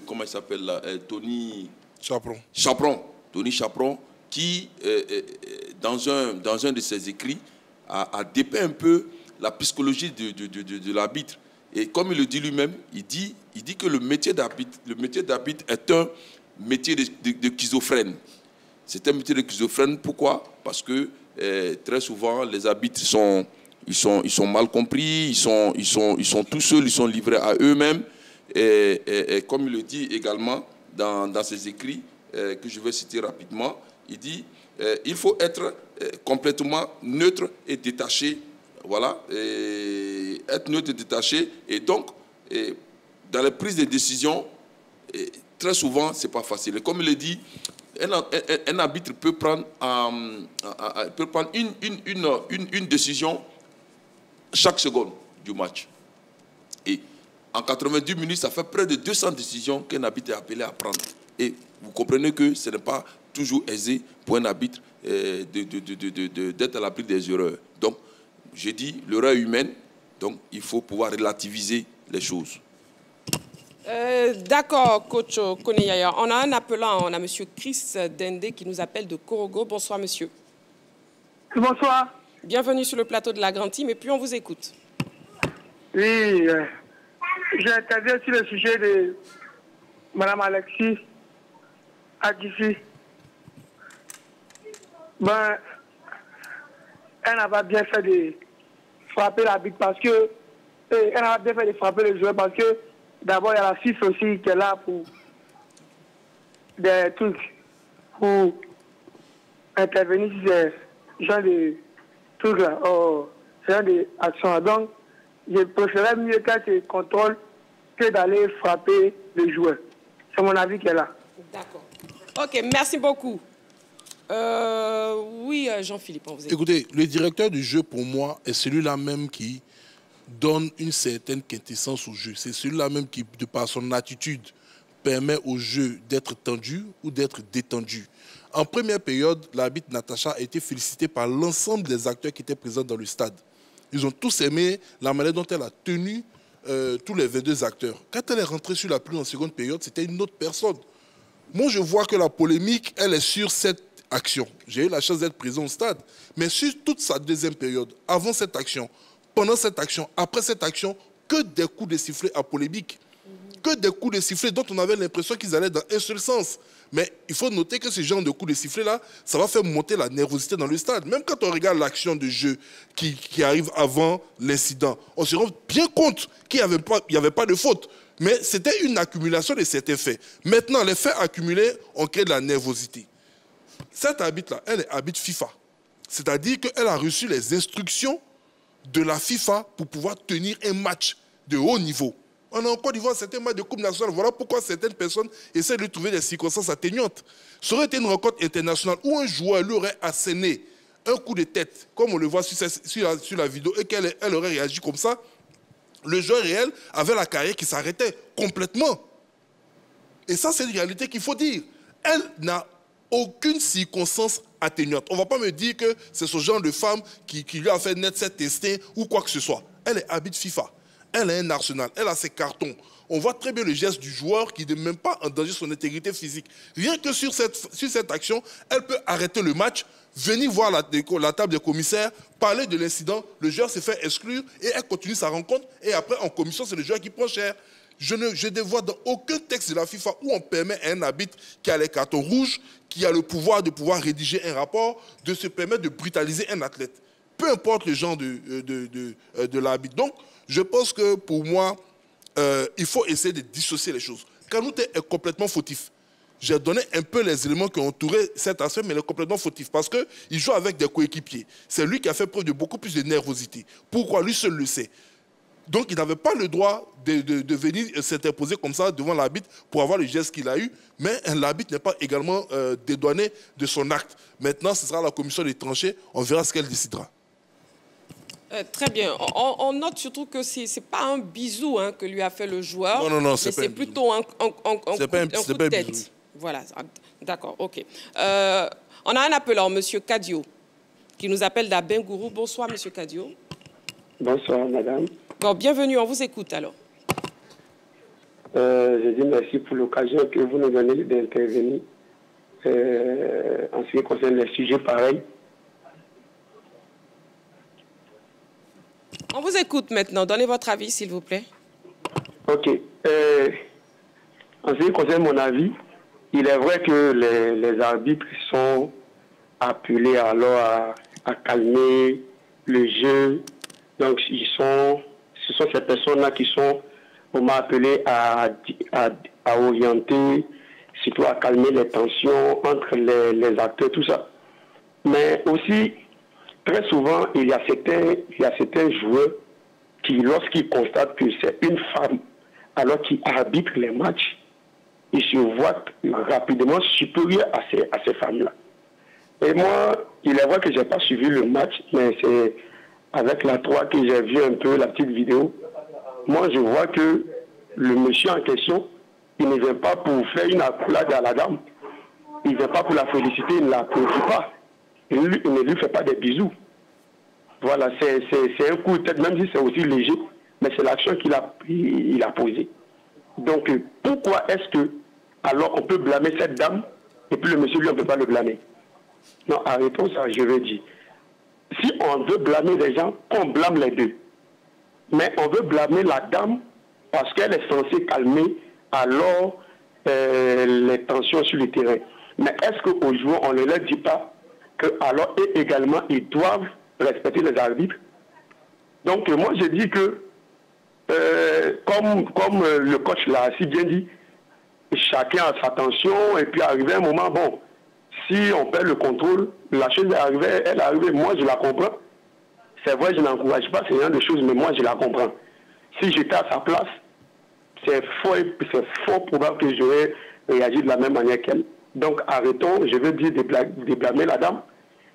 comment il s'appelle là, Tony Chaperon. Tony Chaperon, qui dans un de ses écrits a dépeint un peu la psychologie de l'arbitre. Et comme il le dit lui-même, il dit que le métier d'arbitre est un métier de schizophrène. C'est un métier de schizophrène. Pourquoi? Parce que très souvent, les arbitres sont mal compris, ils sont tout seuls, ils sont livrés à eux-mêmes. Et comme il le dit également dans ses écrits, que je vais citer rapidement, il dit il faut être complètement neutre et détaché. Voilà, et être neutre et détaché. Et donc, dans les prises de décision, très souvent, ce n'est pas facile. Et comme il le dit, un arbitre peut prendre une décision chaque seconde du match. Et en 90 minutes, ça fait près de 200 décisions qu'un arbitre est appelé à prendre. Et vous comprenez que ce n'est pas toujours aisé pour un arbitre d'être à l'abri des erreurs. Donc, j'ai dit l'erreur humaine, donc il faut pouvoir relativiser les choses. D'accord, coach Koneyaya. On a un appelant, on a M. Chris Dende qui nous appelle de Korogo. Bonsoir, monsieur. Bonsoir. Bienvenue sur le plateau de la Grande Team et puis on vous écoute. Oui, j'interviens sur le sujet de Mme Alexis Adissi. Ben, elle n'a pas bien fait de frapper l'arbitre parce que... Elle n'a pas bien fait de frapper le joueur parce que d'abord, il y a la FIF aussi qui est là pour des trucs, pour intervenir sur ces genre de trucs-là, ce genre d'actions. Donc, je préférais mieux qu'elle se contrôle que d'aller frapper le joueur. C'est mon avis qui est là. D'accord. Ok, merci beaucoup. Oui, Jean-Philippe, on vous écoute. Écoutez, le directeur du jeu, pour moi, est celui-là même qui donne une certaine quintessence au jeu. C'est celui-là même qui, de par son attitude, permet au jeu d'être tendu ou d'être détendu. En première période, l'arbitre Natacha a été félicitée par l'ensemble des acteurs qui étaient présents dans le stade. Ils ont tous aimé la manière dont elle a tenu tous les 22 acteurs. Quand elle est rentrée sur la pelouse en seconde période, c'était une autre personne. Moi, je vois que la polémique, elle est sur cette action. J'ai eu la chance d'être présent au stade. Mais sur toute sa deuxième période, avant cette action, pendant cette action, après cette action, que des coups de sifflet à polémique. Que des coups de sifflet dont on avait l'impression qu'ils allaient dans un seul sens. Mais il faut noter que ce genre de coups de sifflet-là, ça va faire monter la nervosité dans le stade. Même quand on regarde l'action de jeu qui arrive avant l'incident, on se rend bien compte qu'il n'y avait pas de faute. Mais c'était une accumulation de certains faits. Maintenant, les faits accumulés ont créé de la nervosité. Cette arbitre-là, elle est arbitre FIFA. C'est-à-dire qu'elle a reçu les instructions de la FIFA pour pouvoir tenir un match de haut niveau. On a en Côte d'Ivoire, c'était un match de Coupe nationale. Voilà pourquoi certaines personnes essaient de trouver des circonstances atténuantes. Ça aurait été une rencontre internationale où un joueur lui aurait asséné un coup de tête, comme on le voit sur la vidéo, et qu'elle aurait réagi comme ça. Le joueur réel avait la carrière qui s'arrêtait complètement. Et ça, c'est une réalité qu'il faut dire. Elle n'a aucune circonstance atténuante. On ne va pas me dire que c'est ce genre de femme qui lui a fait naître cet instinct ou quoi que ce soit. Elle est arbitre FIFA. Elle a un arsenal. Elle a ses cartons. On voit très bien le geste du joueur qui n'est même pas en danger son intégrité physique. Rien que sur cette action, elle peut arrêter le match, venir voir la table des commissaires, parler de l'incident, le joueur s'est fait exclure et elle continue sa rencontre. Et après, en commission, c'est le joueur qui prend cher. Je ne vois dans aucun texte de la FIFA où on permet à un arbitre qui a les cartons rouges, qui a le pouvoir de pouvoir rédiger un rapport, de se permettre de brutaliser un athlète. Peu importe le genre de l'arbitre. Donc, je pense que pour moi, il faut essayer de dissocier les choses. Kanouté est complètement fautif. J'ai donné un peu les éléments qui ont entouré cet aspect, mais il est complètement fautif parce qu'il joue avec des coéquipiers. C'est lui qui a fait preuve de beaucoup plus de nervosité. Pourquoi? Lui seul le sait. Donc, il n'avait pas le droit de venir s'interposer comme ça devant l'arbitre pour avoir le geste qu'il a eu, mais l'arbitre n'est pas également dédouané de son acte. Maintenant, ce sera la commission des tranchées, on verra ce qu'elle décidera. Très bien. On note surtout que ce n'est pas un bisou que lui a fait le joueur. Non, c'est plutôt un coup de tête. Bisou. Voilà, d'accord, ok. On a un appelant, M. Kadio, qui nous appelle d'Abengourou. Bonsoir, M. Kadio. Bonsoir, madame. Bon, bienvenue, on vous écoute alors. Je dis merci pour l'occasion que vous nous donnez d'intervenir en ce qui concerne les sujets pareils. On vous écoute maintenant. Donnez votre avis, s'il vous plaît. Ok. En ce qui concerne mon avis, il est vrai que les arbitres sont appelés alors à calmer le jeu. Donc, ce sont ces personnes-là qui sont appelées à orienter, surtout à calmer les tensions entre les acteurs, tout ça. Mais aussi, très souvent, il y a certains joueurs qui, lorsqu'ils constatent que c'est une femme, alors qu'ils arbitrent les matchs, ils se voient rapidement supérieurs à ces femmes-là. Et moi, il est vrai que je n'ai pas suivi le match, mais c'est avec la 3 que j'ai vu un peu la petite vidéo. Moi, je vois que le monsieur en question, il ne vient pas pour faire une accolade à la dame. Il ne vient pas pour la féliciter, il ne l'applaudit pas. Il ne lui fait pas des bisous. Voilà, c'est un coup de tête, même si c'est aussi léger, mais c'est l'action qu'il a posée. Donc, pourquoi est-ce que, alors, on peut blâmer cette dame, et puis le monsieur, lui, on ne peut pas le blâmer? Non, arrêtons ça, je veux dire. Si on veut blâmer les gens, on blâme les deux. Mais on veut blâmer la dame parce qu'elle est censée calmer alors les tensions sur le terrain. Mais est-ce qu'aux joueurs, on ne leur dit pas qu'alors, eux également, ils doivent respecter les arbitres? Donc, moi, je dis que, comme le coach l'a si bien dit, chacun a sa tension, et puis arrivé un moment, bon, si on perd le contrôle, la chose est arrivée, elle est arrivée, moi je la comprends. C'est vrai, je n'encourage pas ce genre de choses, mais moi je la comprends. Si j'étais à sa place, c'est fort probable que j'aurais réagi de la même manière qu'elle. Donc arrêtons, je veux dire, de blâmer la dame.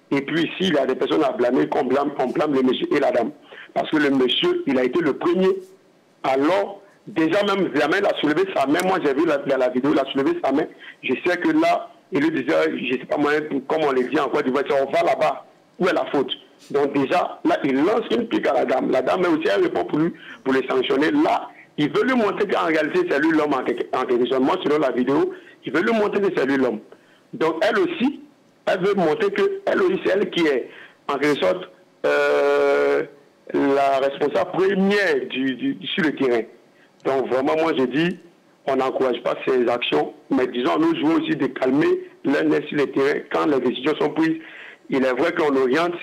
Et puis s'il y a des personnes à blâmer, on blâme le monsieur et la dame. Parce que le monsieur, il a été le premier. Alors, déjà même, jamais il a soulevé sa main. Moi j'ai vu la vidéo, il a soulevé sa main. Je sais que là, il lui disait, je ne sais pas moi, comme on le dit en Côte d'Ivoire, on va là-bas, où est la faute? Donc déjà, là, il lance une pique à la dame. La dame, aussi, elle répond pour les sanctionner. Là, il veut lui montrer qu'en réalité, c'est lui l'homme en question. Moi, selon la vidéo, il veut lui montrer que c'est lui l'homme. Donc elle aussi, elle veut montrer qu'elle aussi, c'est elle qui est, en quelque sorte, la responsable première sur le terrain. Donc vraiment, moi, je dis, on n'encourage pas ces actions, mais disons, nous jouons aussi de calmer l'un sur le terrain quand les décisions sont prises. Il est vrai qu'on oriente,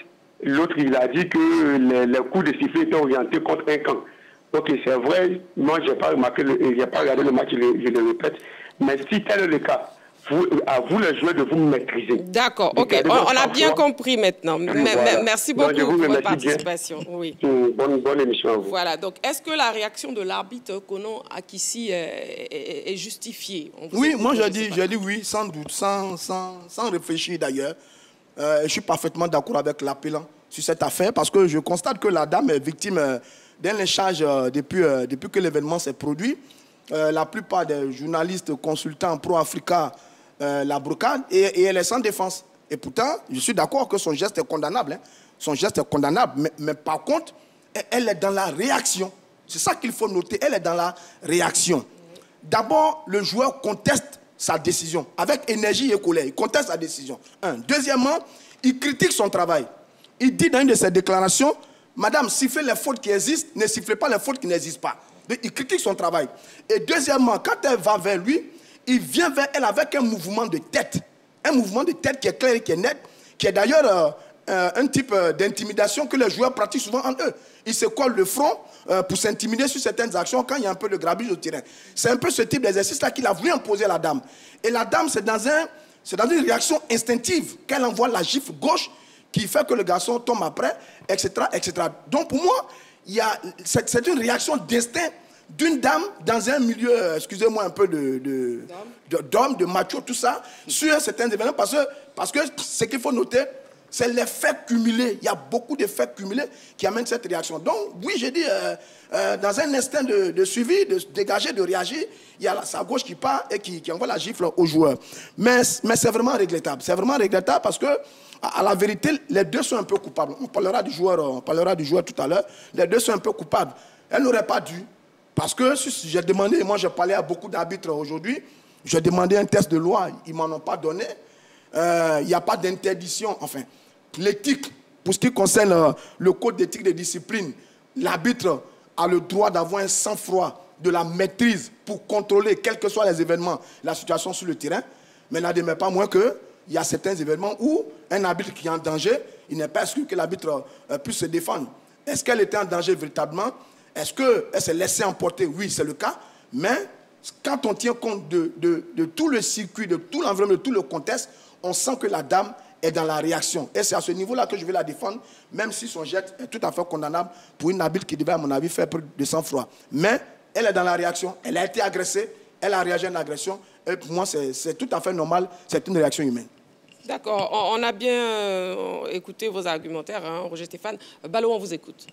l'autre il a dit que les coups de sifflet étaient orientés contre un camp. Ok, c'est vrai, moi je n'ai pas remarqué, j'ai pas regardé le match, je le répète, mais si tel est le cas, à vous les joueurs de vous maîtriser. D'accord, ok, on a bien compris maintenant. Voilà. Merci beaucoup pour votre participation. Oui. Bonne émission à vous. Voilà, donc est-ce que la réaction de l'arbitre Kono Akissi est justifiée? Oui, moi je dis oui, sans doute, sans réfléchir d'ailleurs. Je suis parfaitement d'accord avec l'appelant sur cette affaire parce que je constate que la dame est victime d'un lynchage depuis que l'événement s'est produit. La plupart des journalistes consultants pro-Africa la brocade et elle est sans défense. Et pourtant, je suis d'accord que son geste est condamnable. Hein. Son geste est condamnable, mais par contre, elle est dans la réaction. C'est ça qu'il faut noter, elle est dans la réaction. D'abord, le joueur conteste sa décision avec énergie et colère. Il conteste sa décision. Deuxièmement, il critique son travail. Il dit dans une de ses déclarations, madame, sifflez les fautes qui existent, ne sifflez pas les fautes qui n'existent pas. Il critique son travail. Et deuxièmement, quand elle va vers lui, il vient vers elle avec un mouvement de tête. Un mouvement de tête qui est clair et qui est net, qui est d'ailleurs un type d'intimidation que les joueurs pratiquent souvent en eux. Ils se collent le front pour s'intimider sur certaines actions quand il y a un peu de grabuge au terrain. C'est un peu ce type d'exercice-là qu'il a voulu imposer à la dame. Et la dame, c'est dans une réaction instinctive qu'elle envoie la gifle gauche qui fait que le garçon tombe après, etc. etc. Donc pour moi, c'est une réaction d'instinct d'une dame dans un milieu, excusez-moi un peu d'homme, de macho, tout ça, sur certains événements, parce que ce qu'il faut noter, c'est les faits cumulés. Il y a beaucoup de faits cumulés qui amènent cette réaction. Donc, oui, j'ai dit, dans un instinct de suivi, de dégager, de réagir, il y a sa gauche qui part et qui envoie la gifle aux joueurs. Mais c'est vraiment regrettable. C'est vraiment regrettable parce que, à la vérité, les deux sont un peu coupables. On parlera du joueur tout à l'heure. Les deux sont un peu coupables. Elle n'aurait pas dû. Parce que j'ai demandé, moi j'ai parlé à beaucoup d'arbitres aujourd'hui, j'ai demandé un test de loi, ils ne m'en ont pas donné. Il n'y a pas d'interdiction. Enfin, l'éthique, pour ce qui concerne le code d'éthique de discipline, l'arbitre a le droit d'avoir un sang-froid, de la maîtrise pour contrôler, quels que soient les événements, la situation sur le terrain. Mais n'en demeure pas moins qu'il y a certains événements où un arbitre qui est en danger, il n'est pas exclu que l'arbitre puisse se défendre. Est-ce qu'elle était en danger véritablement? Est-ce qu'elle s'est laissée emporter? Oui, c'est le cas. Mais quand on tient compte de tout le circuit, de tout l'environnement, de tout le contexte, on sent que la dame est dans la réaction. Et c'est à ce niveau-là que je vais la défendre, même si son geste est tout à fait condamnable pour une arbitre qui devait, à mon avis, faire preuve de sang-froid. Mais elle est dans la réaction, elle a été agressée, elle a réagi à une agression. Et pour moi, c'est tout à fait normal, c'est une réaction humaine. D'accord, on a bien écouté vos argumentaires, hein, Roger Stéphane. Balo, on vous écoute.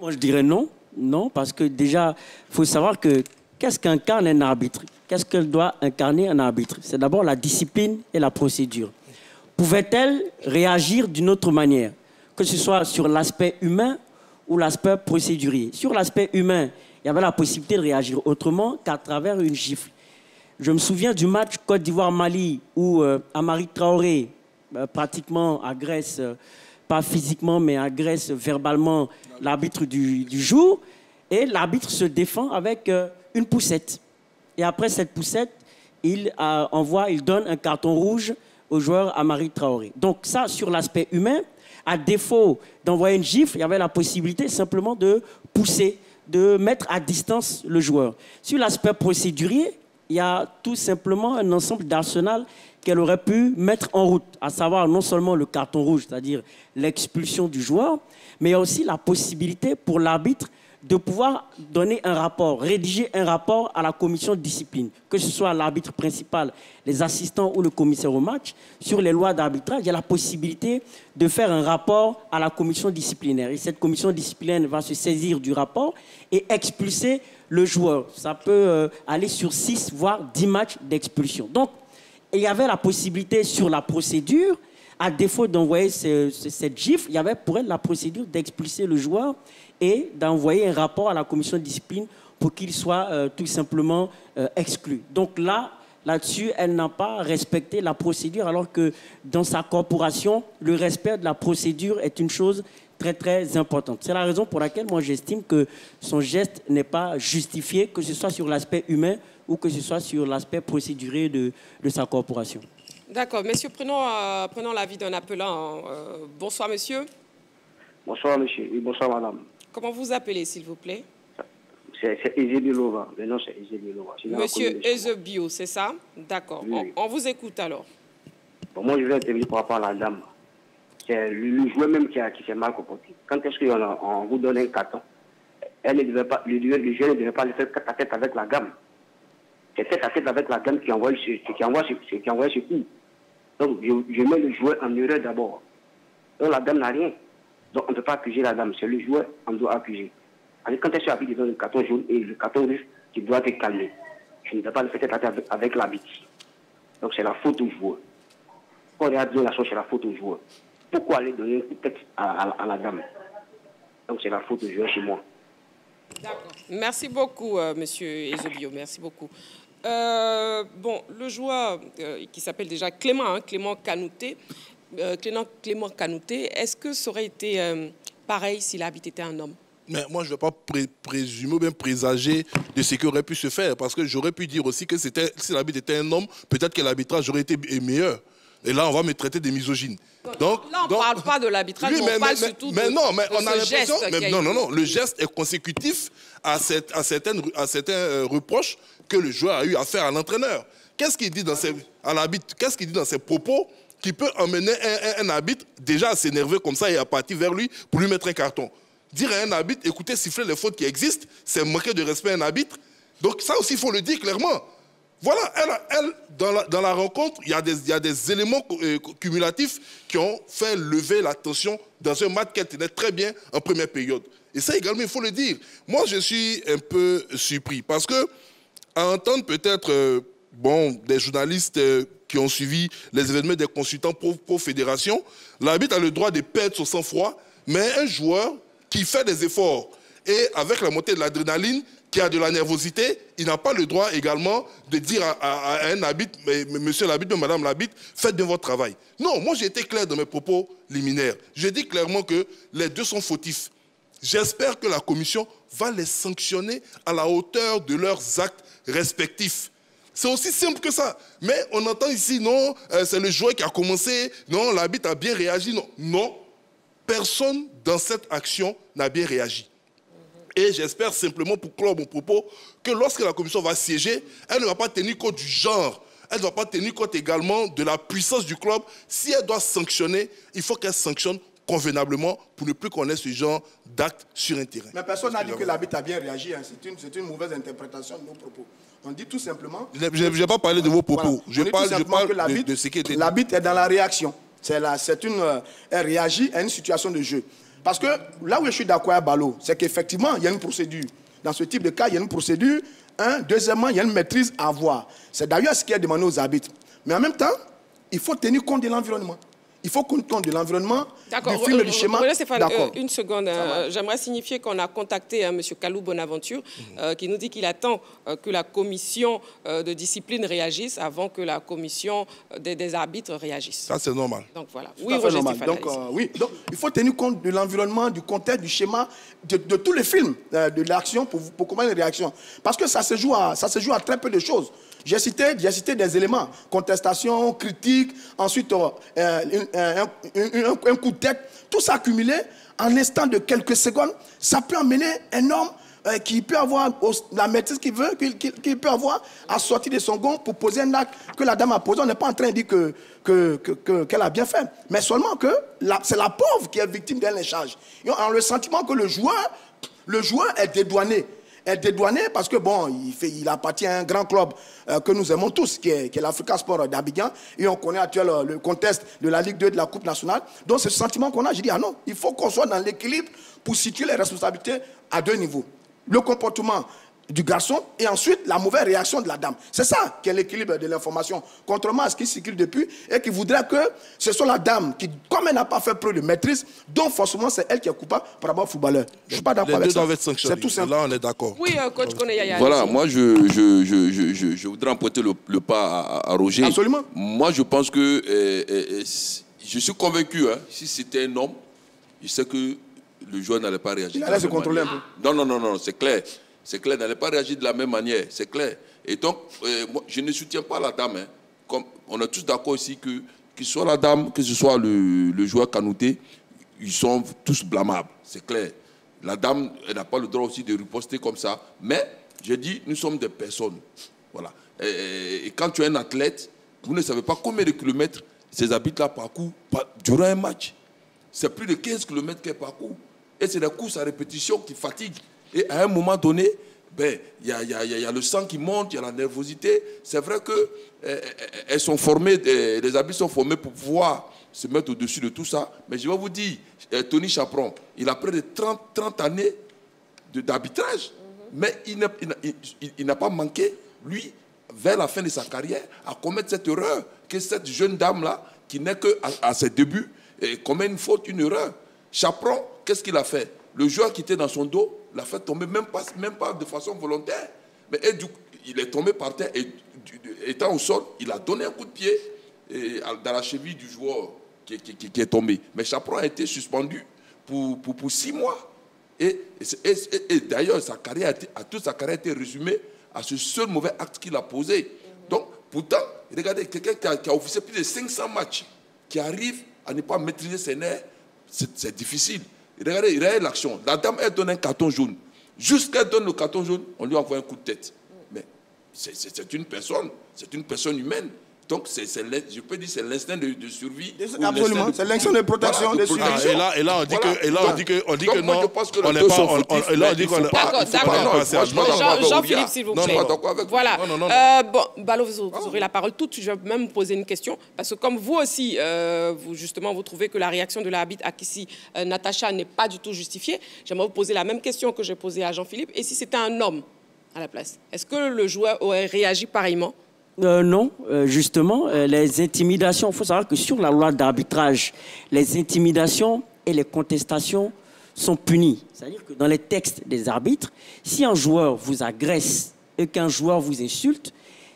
Moi, je dirais non. Non, parce que déjà, il faut savoir que qu'est-ce qu'incarne un arbitre? Qu'est-ce qu'elle doit incarner un arbitre? C'est d'abord la discipline et la procédure. Pouvait-elle réagir d'une autre manière, que ce soit sur l'aspect humain ou l'aspect procédurier? Sur l'aspect humain, il y avait la possibilité de réagir autrement qu'à travers une gifle. Je me souviens du match Côte d'Ivoire-Mali où Amari Traoré pratiquement agresse, pas physiquement, mais agresse verbalement l'arbitre du jour. Et l'arbitre se défend avec une poussette. Et après cette poussette, il donne un carton rouge au joueur Amari Traoré. Donc ça, sur l'aspect humain, à défaut d'envoyer une gifle, il y avait la possibilité simplement de pousser, de mettre à distance le joueur. Sur l'aspect procédurier, il y a tout simplement un ensemble d'arsenal qu'elle aurait pu mettre en route, à savoir non seulement le carton rouge, c'est-à-dire l'expulsion du joueur, mais il y a aussi la possibilité pour l'arbitre de pouvoir donner un rapport, rédiger un rapport à la commission de discipline, que ce soit l'arbitre principal, les assistants ou le commissaire au match, sur les lois d'arbitrage. Il y a la possibilité de faire un rapport à la commission disciplinaire. Et cette commission disciplinaire va se saisir du rapport et expulser le joueur. Ça peut aller sur 6, voire 10 matchs d'expulsion. Donc, il y avait la possibilité sur la procédure, à défaut d'envoyer cette gifle, il y avait pour elle la procédure d'expulser le joueur et d'envoyer un rapport à la commission de discipline pour qu'il soit tout simplement exclu. Donc là-dessus, elle n'a pas respecté la procédure, alors que dans sa corporation, le respect de la procédure est une chose très, très importante. C'est la raison pour laquelle moi j'estime que son geste n'est pas justifié, que ce soit sur l'aspect humain ou que ce soit sur l'aspect procédurier de sa corporation. D'accord. Messieurs, prenons l'avis d'un appelant. Bonsoir, monsieur. Bonsoir, monsieur. Oui, bonsoir, madame. Comment vous appelez, s'il vous plaît? C'est Ezebielova. Le nom, c'est Ezebielova. Monsieur Ezebio, c'est ça? D'accord. Oui. On vous écoute alors. Bon, moi, je vais intervenir par rapport à la dame. C'est le joueur même qui s'est mal comporté. Quand est-ce qu'on vous donne un carton, elle ne devait pas, le joueur ne devait pas le faire tête à tête avec la gamme. C'est tête à tête avec la gamme qui envoie ce coup. Donc, je mets le joueur en erreur d'abord. Donc, la dame n'a rien. Donc, on ne peut pas accuser la dame. C'est le joueur qu'on doit accuser. Alors, quand elle s'applique dans le carton jaune et le carton rouge, tu dois te calmer. Je ne peux pas le faire tête à tête avec l'arbitre. Donc, c'est la faute au joueur. Quand on regarde bien la chose, c'est la faute au joueur. Pourquoi aller donner une tête à la dame? Donc, c'est la faute au joueur chez moi. D'accord. Merci beaucoup, monsieur Ezebio. Merci beaucoup. Bon, le joueur qui s'appelle déjà Clément Kanouté, Clément Kanouté, est-ce que ça aurait été pareil si l'arbitre était un homme? Mais moi, je ne vais pas présumer ou bien présager de ce qui aurait pu se faire, parce que j'aurais pu dire aussi que si l'arbitre était un homme, peut-être que l'arbitrage aurait été meilleur. Et là, on va me traiter de misogyne. Donc, là, on ne parle pas de l'arbitrage, on parle surtout de ce geste. Non, le geste est consécutif à certains reproches que le joueur a eu à faire à l'entraîneur. Qu'est-ce qu'il dit dans ses propos qui peut emmener un arbitre déjà à s'énerver comme ça et à partir vers lui pour lui mettre un carton? Dire à un arbitre, écoutez, siffler les fautes qui existent, c'est manquer de respect à un arbitre. Donc ça aussi, il faut le dire clairement. Voilà, dans la rencontre, il y a des éléments cumulatifs qui ont fait lever la tension dans un match qu'elle tenait très bien en première période. Et ça également, il faut le dire. Moi, je suis un peu surpris parce que, à entendre peut-être des journalistes qui ont suivi les événements des consultants pro fédération, l'arbitre a le droit de perdre son sang-froid, mais un joueur qui fait des efforts et avec la montée de l'adrénaline, qui a de la nervosité, il n'a pas le droit également de dire à un arbitre, monsieur l'arbitre, madame l'arbitre, faites bien votre travail. Non, moi j'ai été clair dans mes propos liminaires. J'ai dit clairement que les deux sont fautifs. J'espère que la commission va les sanctionner à la hauteur de leurs actes respectifs. C'est aussi simple que ça. Mais on entend ici, non, c'est le joueur qui a commencé, non, l'arbitre a bien réagi. Non, non, personne dans cette action n'a bien réagi. Et j'espère simplement, pour clore mon propos, que lorsque la commission va siéger, elle ne va pas tenir compte du genre. Elle ne va pas tenir compte également de la puissance du club. Si elle doit sanctionner, il faut qu'elle sanctionne convenablement pour ne plus qu'on ait ce genre d'acte sur un terrain. Mais personne n'a dit que l'arbitre a bien réagi. Hein. C'est une mauvaise interprétation de nos propos. On dit tout simplement... Je n'ai pas parlé de vos propos. Voilà. Je parle de ce qui était dit. L'arbitre est dans la réaction. Elle réagit à une situation de jeu. Parce que là où je suis d'accord avec Balo, c'est qu'effectivement, il y a une procédure. Dans ce type de cas, il y a une procédure. Deuxièmement, il y a une maîtrise à avoir. C'est d'ailleurs ce qui est demandé aux arbitres. Mais en même temps, il faut tenir compte de l'environnement. Il faut tenir compte de l'environnement, du film et du schéma. D'accord. Une seconde. J'aimerais signifier qu'on a contacté M. Kalou Bonaventure, qui nous dit qu'il attend que la commission de discipline réagisse avant que la commission des arbitres réagisse. Ça, c'est normal. Donc voilà. Oui, Roger Stéphane. Donc, il faut tenir compte de l'environnement, du contexte, du schéma, de tous les films, de l'action pour comment une réaction. Parce que ça se joue à très peu de choses. J'ai cité des éléments, contestation, critique, ensuite un coup de tête, tout ça accumulé en instant de quelques secondes, ça peut amener un homme qui peut avoir la maîtrise qu'il veut, qu'il peut avoir à sortir de son gond pour poser un acte que la dame a posé. On n'est pas en train de dire qu'elle a bien fait, mais seulement que c'est la pauvre qui est victime d'un lynchage. On a le sentiment que le joueur est dédouané. Est dédouané parce que bon, il appartient à un grand club que nous aimons tous, qui est l'Africa Sport d'Abidjan, et on connaît actuellement le contexte de la Ligue 2 de la Coupe nationale. Donc c'est ce sentiment qu'on a. J'ai dit, ah non, il faut qu'on soit dans l'équilibre pour situer les responsabilités à deux niveaux. Le comportement du garçon et ensuite la mauvaise réaction de la dame. C'est ça qui est l'équilibre de l'information. Contrairement à ce qui circule depuis et qui voudrait que ce soit la dame qui, comme elle n'a pas fait preuve de maîtrise, donc forcément c'est elle qui est coupable par rapport au footballeur. Je ne suis pas d'accord avec ça. C'est tout simple. Là on est d'accord. Oui, coach Koneyaya. Voilà, moi je voudrais emprunter le pas à Roger. Absolument. Moi je pense que je suis convaincu, hein, si c'était un homme, je sais que le joueur n'allait pas réagir. Il allait se contrôler un peu. Non, c'est clair. C'est clair, n'allait pas réagir de la même manière, c'est clair. Et donc, moi, je ne soutiens pas la dame. Hein. Comme on est tous d'accord ici que ce soit la dame, que ce soit le joueur Kanouté, ils sont tous blâmables, c'est clair. La dame, elle n'a pas le droit aussi de riposter comme ça. Mais, je dis, nous sommes des personnes. Voilà. Et quand tu es un athlète, vous ne savez pas combien de kilomètres ces arbitres-là parcourent durant un match. C'est plus de 15 kilomètres qu'elles parcourent. Et c'est des courses à répétition qui fatiguent. Et à un moment donné, il y a le sang qui monte, il y a la nervosité. C'est vrai qu'elles sont formées, les arbitres sont formés pour pouvoir se mettre au-dessus de tout ça. Mais je vais vous dire, Tony Chaperon, il a près de 30 années d'arbitrage. Mais il n'a pas manqué, lui, vers la fin de sa carrière, à commettre cette erreur que cette jeune dame-là, qui n'est qu'à ses débuts, commet une faute, une erreur. Chaperon, qu'est-ce qu'il a fait? Le joueur qui était dans son dos l'a fait tomber, même pas de façon volontaire. Mais il est tombé par terre et étant au sol, il a donné un coup de pied dans la cheville du joueur qui est tombé. Mais Chaperon a été suspendu pour 6 mois. Et d'ailleurs, toute sa carrière a été résumée à ce seul mauvais acte qu'il a posé. Donc, pourtant, regardez, quelqu'un qui a officié plus de 500 matchs, qui arrive à ne pas maîtriser ses nerfs, c'est difficile. Regardez l'action. La dame, elle donne un carton jaune. Jusqu'à qu'elle donne le carton jaune, on lui envoie un coup de tête. Mais c'est une personne humaine. Donc, je peux dire que c'est l'instinct de survie. Absolument, c'est l'instinct de protection, voilà, de survie. Et là, on dit que non, on n'est pas... Et là, on dit qu'on n'est pas... D'accord. Jean-Philippe, s'il vous plaît. Voilà. Bon, Balo, vous aurez la parole toute. Je vais même vous poser une question. Parce que comme vous aussi, vous trouvez que la réaction de l'arbitre Akissi Natacha n'est pas du tout justifiée, j'aimerais vous poser la même question que j'ai posée à Jean-Philippe. Et si c'était un homme à la place, est-ce que le joueur aurait réagi pareillement? Non, justement, les intimidations, il faut savoir que sur la loi d'arbitrage, les intimidations et les contestations sont punies. C'est-à-dire que dans les textes des arbitres, si un joueur vous agresse et qu'un joueur vous insulte,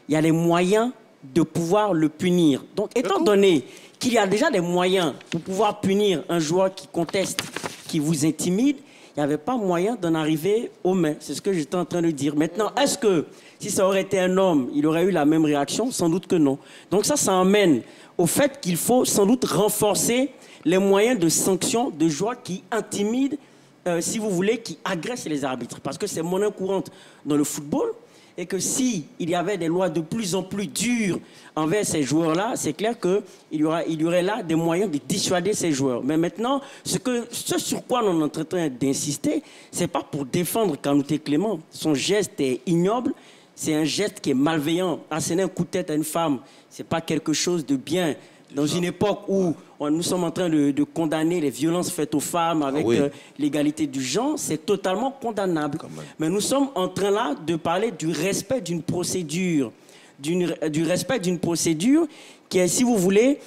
il y a les moyens de pouvoir le punir. Donc, étant donné qu'il y a déjà des moyens pour pouvoir punir un joueur qui conteste, qui vous intimide, il il n'y avait pas moyen d'en arriver aux mains. C'est ce que j'étais en train de dire. Maintenant, est-ce que si ça aurait été un homme, il aurait eu la même réaction? Sans doute que non. Donc ça emmène au fait qu'il faut sans doute renforcer les moyens de sanction de joueurs qui intimident, si vous voulez, qui agressent les arbitres. Parce que c'est monnaie courante dans le football. Et que s'il y avait des lois de plus en plus dures envers ces joueurs-là, c'est clair qu'il y aurait là des moyens de dissuader ces joueurs. Mais maintenant, ce sur quoi on est en train d'insister, ce n'est pas pour défendre Kanouté Clément. Son geste est ignoble, c'est un geste qui est malveillant. Asséner un coup de tête à une femme, ce n'est pas quelque chose de bien. Dans une époque où nous sommes en train de condamner les violences faites aux femmes avec l'égalité du genre, c'est totalement condamnable. Mais nous sommes en train là de parler du respect d'une procédure, du respect d'une procédure qui est, si vous voulez,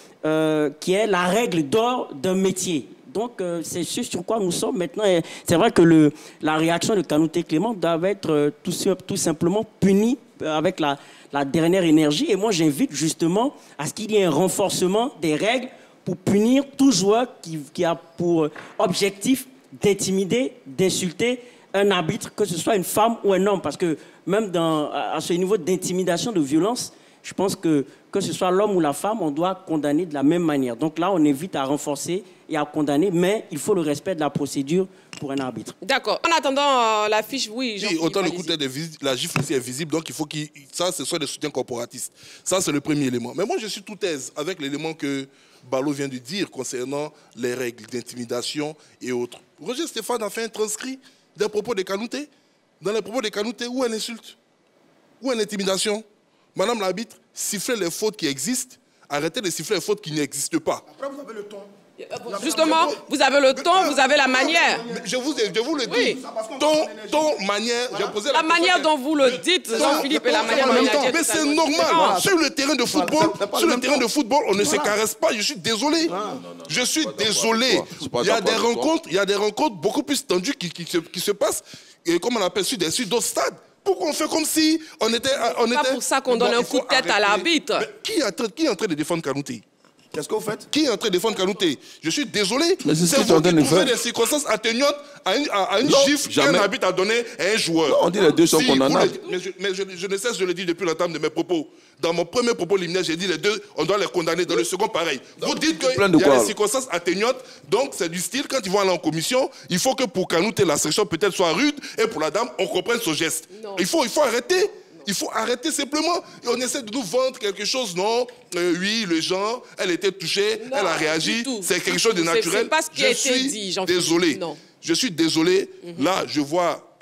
qui est la règle d'or d'un métier. Donc, c'est ce sur quoi nous sommes maintenant. C'est vrai que la réaction de Kanouté Clément doit être tout simplement punie avec la dernière énergie. Et moi, j'invite justement à ce qu'il y ait un renforcement des règles pour punir tout joueur qui a pour objectif d'intimider, d'insulter un arbitre, que ce soit une femme ou un homme. Parce que même à ce niveau d'intimidation, de violence, je pense que ce soit l'homme ou la femme, on doit condamner de la même manière. Donc là, on évite à renforcer et à condamner, mais il faut le respect de la procédure pour un arbitre. D'accord. En attendant la fiche, oui. Oui, autant le coup de tête, la gifle aussi est visible, donc il faut que ça, ce soit des soutiens corporatistes. Ça, c'est le premier élément. Mais moi, je suis tout aise avec l'élément que Balo vient de dire concernant les règles d'intimidation et autres. Roger Stéphane a fait un transcrit des propos de Kanouté. Dans les propos de Kanouté, où est l'insulte? Où est l'intimidation? Madame l'arbitre, sifflez les fautes qui existent, arrêtez de siffler les fautes qui n'existent pas. Après, vous avez le ton. Justement, vous avez le ton, vous avez la manière. Je vous le dis. Oui. Ton manière, j'ai posé la manière dont vous le dites, Jean-Philippe, et la manière dont vous le dites. Mais c'est normal. Sur le terrain de football, on ne se caresse pas. Je suis désolé. Je suis désolé. Il y a des rencontres beaucoup plus tendues qui se passent, et comme on appelle sur d'autres stades. Pourquoi on fait comme si on était... C'est pas pour ça qu'on donne un coup de tête à l'arbitre. Qui est en train de défendre Kanouté? Qu'est-ce que vous faites? Qui est en train de défendre Kanouté? Je suis désolé. C'est vous qui trouvez des circonstances atténuantes à une gifle qu'un arbitre a donné à un joueur. Non, on dit les deux sont condamnables. Mais je ne cesse de le dire depuis l'entame de mes propos. Dans mon premier propos liminaire, j'ai dit les deux, on doit les condamner. Dans le second, pareil. Vous dites qu'il y a des circonstances atténuantes, donc c'est du style, quand ils vont aller en commission, il faut que pour Kanouté, la sanction peut-être soit rude, et pour la dame, on comprenne son geste. Il faut arrêter. Il faut arrêter simplement. Et on essaie de nous vendre quelque chose, non? Oui, le genre, elle était touchée, elle a réagi. C'est quelque chose de naturel. C'est pas ce qui a été dit, Jean-Philippe. Désolé. Je suis désolé. Là, je vois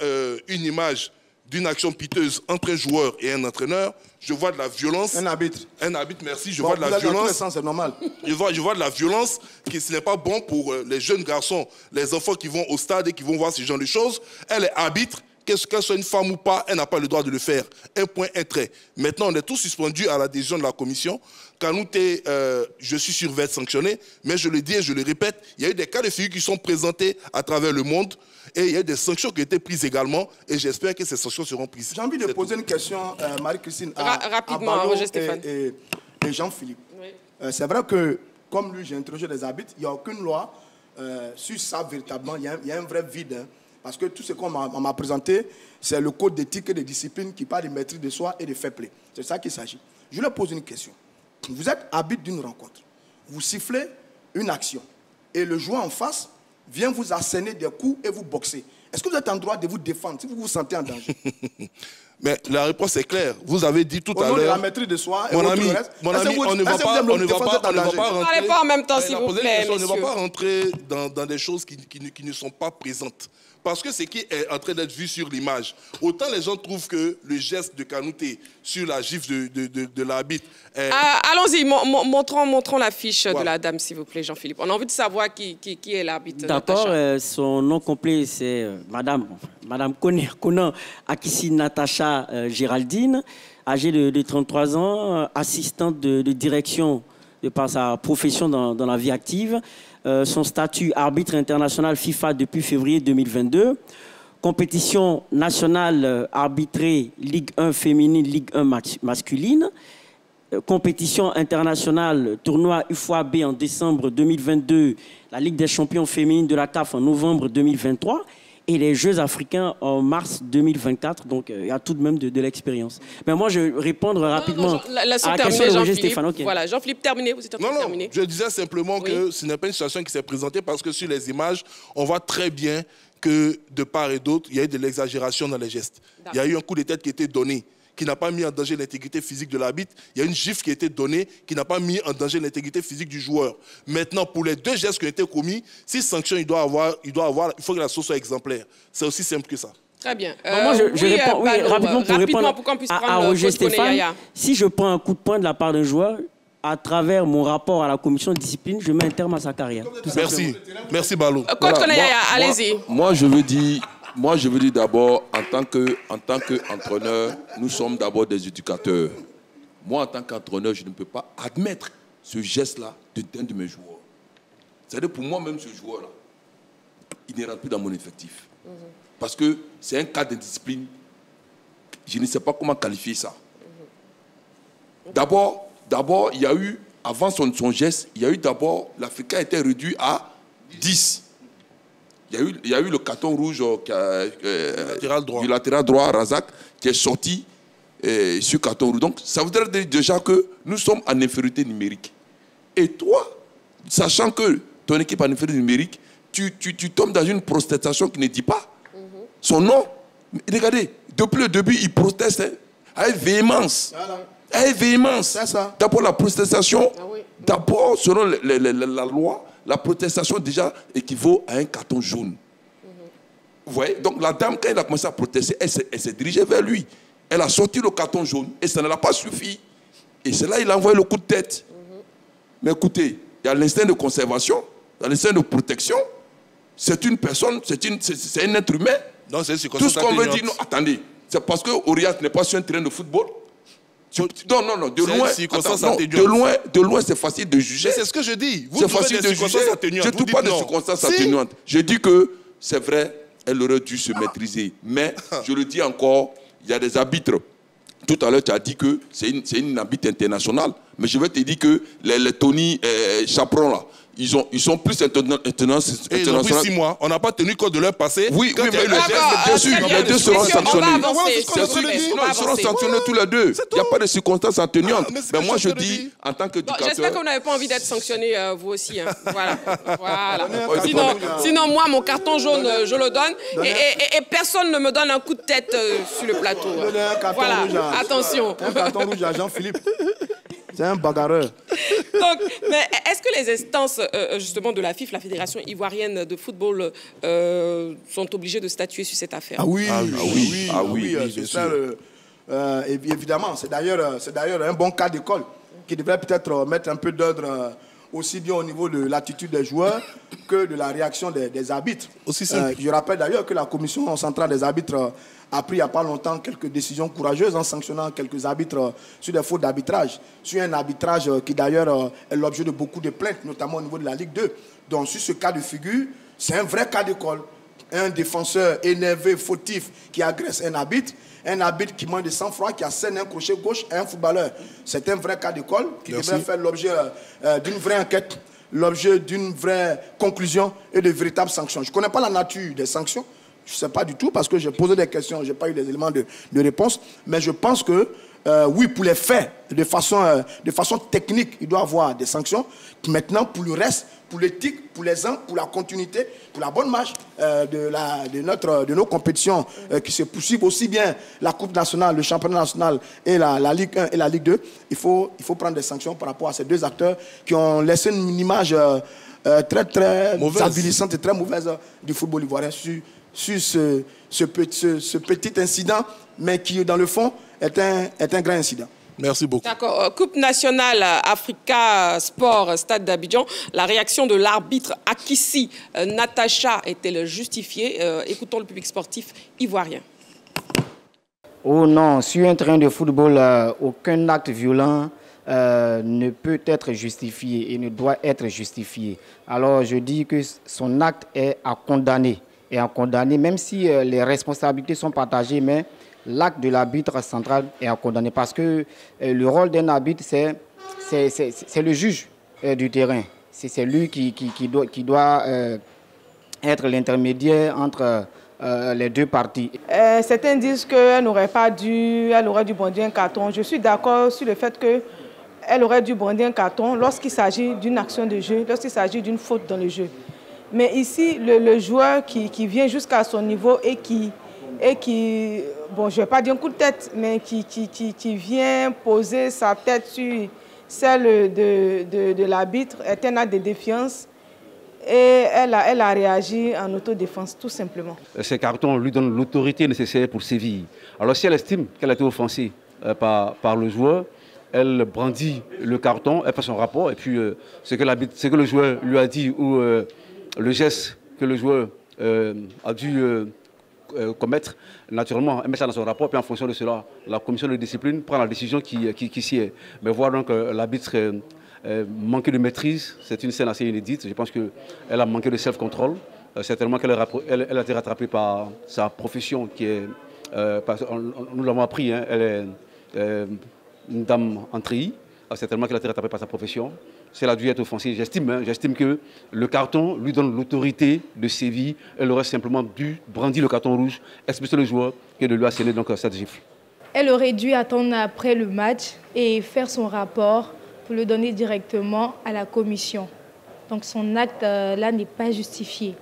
une image d'une action piteuse entre un joueur et un entraîneur. Je vois de la violence. Un arbitre. Un arbitre, merci. Je vois de la violence. C'est normal. Je vois de la violence, ce n'est pas bon pour les jeunes garçons, les enfants qui vont au stade et qui vont voir ce genre de choses. Elle est arbitre. Qu'elle soit une femme ou pas, elle n'a pas le droit de le faire. Un point, un trait. Maintenant, on est tous suspendus à la décision de la commission. Kanouté, je suis sûr, va être sanctionné. Mais je le dis et je le répète, il y a eu des cas de figure qui sont présentés à travers le monde. Et il y a eu des sanctions qui ont été prises également. Et j'espère que ces sanctions seront prises. J'ai envie de poser une question, Marie-Christine, rapidement, à Roger Stéphane. Et Jean-Philippe. Oui. C'est vrai que, comme lui, j'ai interrogé des arbitres, il n'y a aucune loi sur ça véritablement. Il y a un vrai vide. Hein. Parce que tout ce qu'on m'a présenté, c'est le code d'éthique et de discipline qui parle de maîtrise de soi et de fair play. C'est ça qu'il s'agit. Je leur pose une question. Vous êtes arbitre d'une rencontre. Vous sifflez une action. Et le joueur en face vient vous asséner des coups et vous boxer. Est-ce que vous êtes en droit de vous défendre si vous vous sentez en danger? Mais la réponse est claire. Vous avez dit tout à l'heure... Au nom de la maîtrise de soi et mon ami, on ne va pas rentrer... pas en même temps, s'il vous plaît, on ne va pas rentrer dans des choses qui ne sont pas présentes. Parce que ce qui est en train d'être vu sur l'image, autant les gens trouvent que le geste de Kanouté sur la gifle de l'arbitre... Allons-y, montrons la fiche de la dame, s'il vous plaît, Jean-Philippe. On a envie de savoir qui est l'arbitre. D'accord, son nom complet, c'est Madame Conan Akissi Natacha Géraldine, âgée de 33 ans, assistante de direction de par sa profession dans la vie active. Son statut arbitre international FIFA depuis février 2022. Compétition nationale arbitrée Ligue 1 féminine, Ligue 1 masculine. Compétition internationale tournoi UFOA-B en décembre 2022. La Ligue des champions féminines de la CAF en novembre 2023. et les Jeux africains en mars 2024. Donc, il y a tout de même de l'expérience. Mais moi, je vais répondre rapidement à la question de Roger Stéphane. Okay. Voilà, Jean-Philippe, terminé. Vous êtes en train de terminer. Je disais simplement que ce n'est pas une situation qui s'est présentée parce que sur les images, on voit très bien que de part et d'autre, il y a eu de l'exagération dans les gestes. Il y a eu un coup de tête qui a été donné, qui n'a pas mis en danger l'intégrité physique de l'arbitre. Il y a une gifle qui a été donnée, qui n'a pas mis en danger l'intégrité physique du joueur. Maintenant, pour les deux gestes qui ont été commis, si sanction il faut que la sauce soit exemplaire. C'est aussi simple que ça. Très bien. Moi, je réponds rapidement pour répondre pour qu'on puisse à Roger Stéphane. Si je prends un coup de poing de la part d'un joueur, à travers mon rapport à la commission de discipline, je mets un terme à sa carrière. Merci Balou. Coach Konayaya, allez-y. Moi, je veux dire d'abord, en tant qu'entraîneur, nous sommes d'abord des éducateurs. Moi, en tant qu'entraîneur, je ne peux pas admettre ce geste-là d'un de mes joueurs. C'est-à-dire, pour moi-même, ce joueur-là, il ne rentre plus dans mon effectif. Parce que c'est un cas d'indiscipline. Je ne sais pas comment qualifier ça. D'abord, il y a eu, avant son geste, il y a eu d'abord, l'Africain a été réduit à 10. Il y a eu le carton rouge du latéral droit, Razak, qui est sorti sur carton rouge. Donc, ça voudrait dire déjà que nous sommes en infériorité numérique. Et toi, sachant que ton équipe est en infériorité numérique, tu tombes dans une protestation qui ne dit pas son nom. Regardez, depuis le début, il proteste avec véhémence. Avec véhémence. D'abord, la protestation, d'abord, selon la loi, la protestation déjà équivaut à un carton jaune. Vous voyez? Donc la dame, quand elle a commencé à protester, elle s'est dirigée vers lui. Elle a sorti le carton jaune et ça ne l'a pas suffi. Et c'est là qu'il a envoyé le coup de tête. Mais écoutez, il y a l'instinct de conservation, il y a l'instinct de protection. C'est une personne, c'est un être humain. Non, c'est tout ce qu'on veut dire, non, attendez, c'est parce que Auriat n'est pas sur un terrain de football. Non, de loin, c'est facile de juger. C'est ce que je dis. C'est facile de juger. Je ne trouve pas de circonstances atténuantes. Je dis que c'est vrai, elle aurait dû se maîtriser. Mais, je le dis encore, il y a des arbitres. Tout à l'heure, tu as dit que c'est une arbitre internationale. Mais je vais te dire que les Tony Chaperon, là, ils sont plus internationaux. Ils ont pris 6 mois. On n'a pas tenu compte de leur passé. Oui, mais les deux seront sanctionnés. Ils seront sanctionnés tous les deux. Il n'y a pas de circonstances atténuantes. Mais moi, je dis, en tant qu'éducateur... J'espère que vous n'avez pas envie d'être sanctionné, vous aussi. Voilà. Sinon, moi, mon carton jaune, je le donne. Et personne ne me donne un coup de tête sur le plateau. Voilà, attention. Un carton rouge à Jean-Philippe. C'est un bagarreur. Donc, mais est-ce que les instances justement de la FIF, la Fédération ivoirienne de football, sont obligées de statuer sur cette affaire? Ah oui, c'est ça. Évidemment, c'est d'ailleurs un bon cas d'école qui devrait peut-être mettre un peu d'ordre aussi bien au niveau de l'attitude des joueurs que de la réaction des arbitres. Je rappelle d'ailleurs que la commission centrale des arbitres a pris il n'y a pas longtemps quelques décisions courageuses en sanctionnant quelques arbitres sur des fautes d'arbitrage. Sur un arbitrage qui d'ailleurs est l'objet de beaucoup de plaintes, notamment au niveau de la Ligue 2. Donc sur ce cas de figure, c'est un vrai cas d'école. Un défenseur énervé, fautif, qui agresse un arbitre qui manque de sang-froid, qui assène un crochet gauche à un footballeur. C'est un vrai cas d'école qui devrait faire l'objet d'une vraie enquête, l'objet d'une vraie conclusion et de véritables sanctions. Je ne connais pas la nature des sanctions. Je ne sais pas du tout parce que j'ai posé des questions, je n'ai pas eu des éléments de réponse. Mais je pense que, oui, pour les faits, de façon technique, il doit y avoir des sanctions. Maintenant, pour le reste, pour l'éthique, pour les ans, pour la continuité, pour la bonne marche de nos compétitions qui se poursuivent, aussi bien la Coupe nationale, le championnat national et la Ligue 1 et la Ligue 2, il faut prendre des sanctions par rapport à ces deux acteurs qui ont laissé une image très avilissante et très mauvaise du football ivoirien sur ce petit incident, mais qui, dans le fond, est un grand incident. Merci beaucoup. D'accord. Coupe nationale Africa Sport, Stade d'Abidjan. La réaction de l'arbitre Akissi Natacha est-elle justifiée? Écoutons le public sportif ivoirien. Oh non, sur un terrain de football, aucun acte violent ne peut être justifié et ne doit être justifié. Alors je dis que son acte est à condamner. Même si les responsabilités sont partagées, mais l'acte de l'arbitre central est à condamner parce que le rôle d'un arbitre, c'est le juge du terrain. C'est lui qui doit être l'intermédiaire entre les deux parties. Certains disent qu'elle elle aurait dû brandir un carton. Je suis d'accord sur le fait qu'elle aurait dû brandir un carton lorsqu'il s'agit d'une action de jeu, lorsqu'il s'agit d'une faute dans le jeu. Mais ici, le joueur qui vient jusqu'à son niveau et qui, bon, je ne vais pas dire un coup de tête, mais qui vient poser sa tête sur celle de l'arbitre, est un acte de défiance. Et elle a réagi en autodéfense, tout simplement. Ces cartons lui donnent l'autorité nécessaire pour sévir. Alors si elle estime qu'elle a été offensée par le joueur, elle brandit le carton, elle fait son rapport, et puis ce que le joueur lui a dit ou le geste que le joueur a dû commettre, naturellement, elle met ça dans son rapport, puis en fonction de cela, la commission de discipline prend la décision qui s'y est. Mais voir donc l'arbitre manquer de maîtrise, c'est une scène assez inédite. Je pense qu'elle a manqué de self-control. Certainement qu'elle a été rattrapée par sa profession qui est... nous l'avons appris, hein, elle est une dame en treillis. Certainement qu'elle a été rattrapée par sa profession. Si elle a dû être offensée, j'estime que le carton lui donne l'autorité de sévir. Elle aurait simplement dû brandir le carton rouge, expulser le joueur et de lui asséner donc cette gifle. Elle aurait dû attendre après le match et faire son rapport pour le donner directement à la commission. Donc son acte là n'est pas justifié.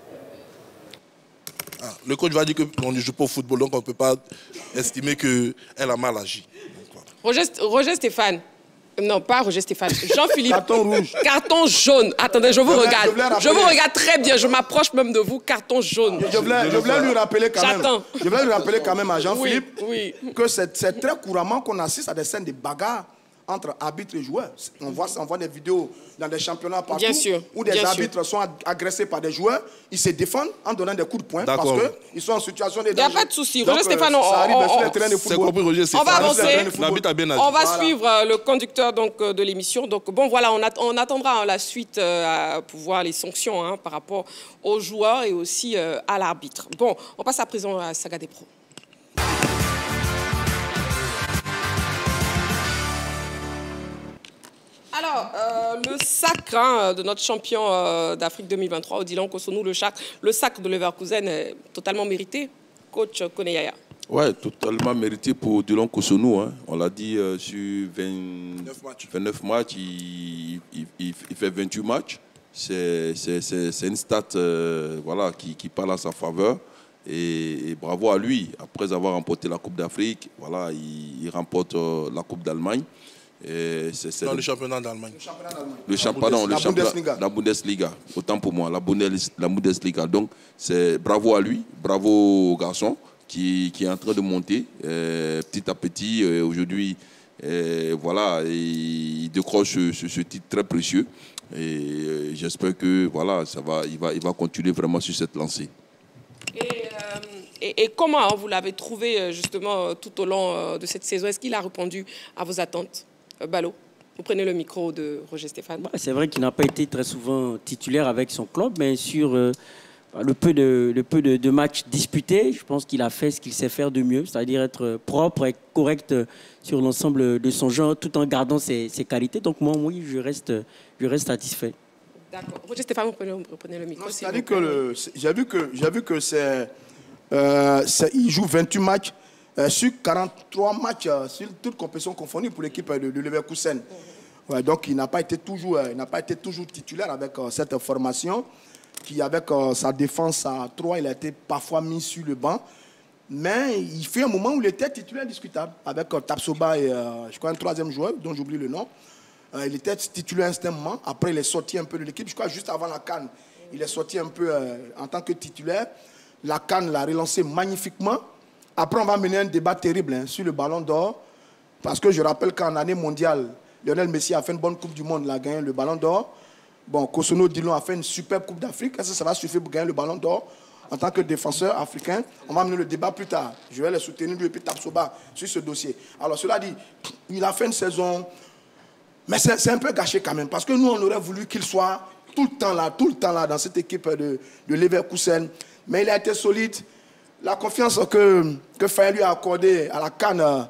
Le coach va dire qu'on ne joue pas au football, donc on ne peut pas estimer qu'elle a mal agi. Roger Stéphane. Non, pas Roger Stéphane. Jean-Philippe. Carton rouge. Carton jaune. Attendez, je vous regarde. Je vous regarde très bien. Je m'approche même de vous. Carton jaune. Je voulais lui rappeler quand même. Je voulais lui rappeler quand même à Jean-Philippe que c'est très couramment qu'on assiste à des scènes de bagarre entre arbitres et joueurs. On voit des vidéos dans des championnats partout où des arbitres sont agressés par des joueurs. Ils se défendent en donnant des coups de poing parce qu'ils sont en situation de danger. Il n'y a pas de souci. Roger Stéphane, on va avancer. On va suivre le conducteur donc, de l'émission. Donc bon, voilà, on attendra la suite pour voir les sanctions par rapport aux joueurs et aussi à l'arbitre. Bon, on passe à présent à la saga des pros. Alors, le sacre de notre champion d'Afrique 2023, Odilon Kosonou, le sacre de Leverkusen est totalement mérité, coach Koneyaya. Oui, totalement mérité pour Odilon Kosonou. Hein. On l'a dit, sur 29 matchs, il fait 28 matchs. C'est une stat voilà, qui parle à sa faveur. Et bravo à lui. Après avoir remporté la Coupe d'Afrique, voilà, il remporte la Coupe d'Allemagne. Dans le championnat d'Allemagne. La Bundesliga. Autant pour moi, la Bundesliga. Donc, c'est bravo à lui, bravo au garçon qui est en train de monter petit à petit. Aujourd'hui, voilà, il décroche ce titre très précieux. Et j'espère que voilà, il va continuer vraiment sur cette lancée. Et comment vous l'avez trouvé justement tout au long de cette saison? Est-ce qu'il a répondu à vos attentes? Balo, vous prenez le micro de Roger Stéphane. C'est vrai qu'il n'a pas été très souvent titulaire avec son club, mais sur le peu de matchs disputés, je pense qu'il a fait ce qu'il sait faire de mieux, c'est-à-dire être propre et correct sur l'ensemble de son genre, tout en gardant ses qualités. Donc moi, oui, je reste satisfait. D'accord. Roger Stéphane, vous prenez le micro. C'est-à-dire que j'ai vu que il joue 28 matchs. Sur 43 matchs, sur toute compétition confondue pour l'équipe de Leverkusen. Ouais, donc il n'a pas été toujours titulaire avec cette formation, qui avec sa défense à 3, il a été parfois mis sur le banc. Mais il fait un moment où il était titulaire discutable, avec Tapsoba et je crois un troisième joueur, dont j'oublie le nom. Il était titulaire instantanément, après il est sorti un peu de l'équipe, je crois juste avant la CAN, il est sorti un peu en tant que titulaire. La CAN l'a relancé magnifiquement. Après, on va mener un débat terrible sur le ballon d'or. Parce que je rappelle qu'en année mondiale, Lionel Messi a fait une bonne Coupe du Monde, il a gagné le ballon d'or. Bon, Kosono Odilon a fait une superbe Coupe d'Afrique. Est-ce que ça va suffire pour gagner le ballon d'or en tant que défenseur africain? On va mener le débat plus tard. Je vais les soutenir, lui et puis Tapsoba, sur ce dossier. Alors, cela dit, il a fait une saison... Mais c'est un peu gâché quand même. Parce que nous, on aurait voulu qu'il soit tout le temps là, dans cette équipe de Leverkusen. Mais il a été solide. La confiance que Faye lui a accordée à la CAN,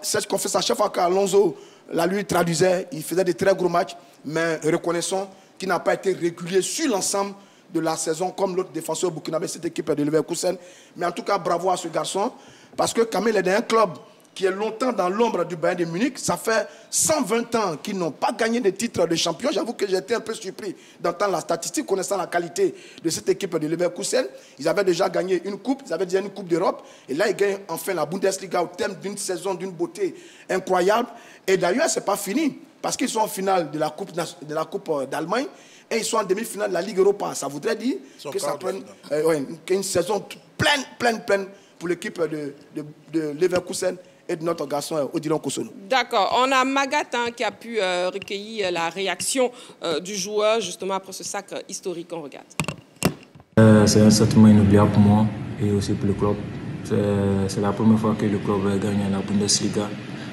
cette confiance à chaque fois qu'Alonso la lui traduisait, il faisait de très gros matchs, mais reconnaissons qu'il n'a pas été régulier sur l'ensemble de la saison, comme l'autre défenseur burkinabé, cette équipe de Leverkusen. Mais en tout cas, bravo à ce garçon, parce que Kamel est dans un club qui est longtemps dans l'ombre du Bayern de Munich. Ça fait 120 ans qu'ils n'ont pas gagné de titre de champion. J'avoue que j'étais un peu surpris d'entendre la statistique, connaissant la qualité de cette équipe de Leverkusen. Ils avaient déjà gagné une coupe, ils avaient déjà une coupe d'Europe. Et là, ils gagnent enfin la Bundesliga au terme d'une saison d'une beauté incroyable. Et d'ailleurs, ce n'est pas fini, parce qu'ils sont en finale de la Coupe d'Allemagne et ils sont en demi-finale de la Ligue Europa. Ça voudrait dire que ça prenne une saison pleine pour l'équipe de Leverkusen et de notre garçon Odilon Kosono. D'accord. On a Magat qui a pu recueillir la réaction du joueur justement après ce sac historique. On regarde. C'est un sentiment inoubliable pour moi et aussi pour le club. C'est la première fois que le club gagne la Bundesliga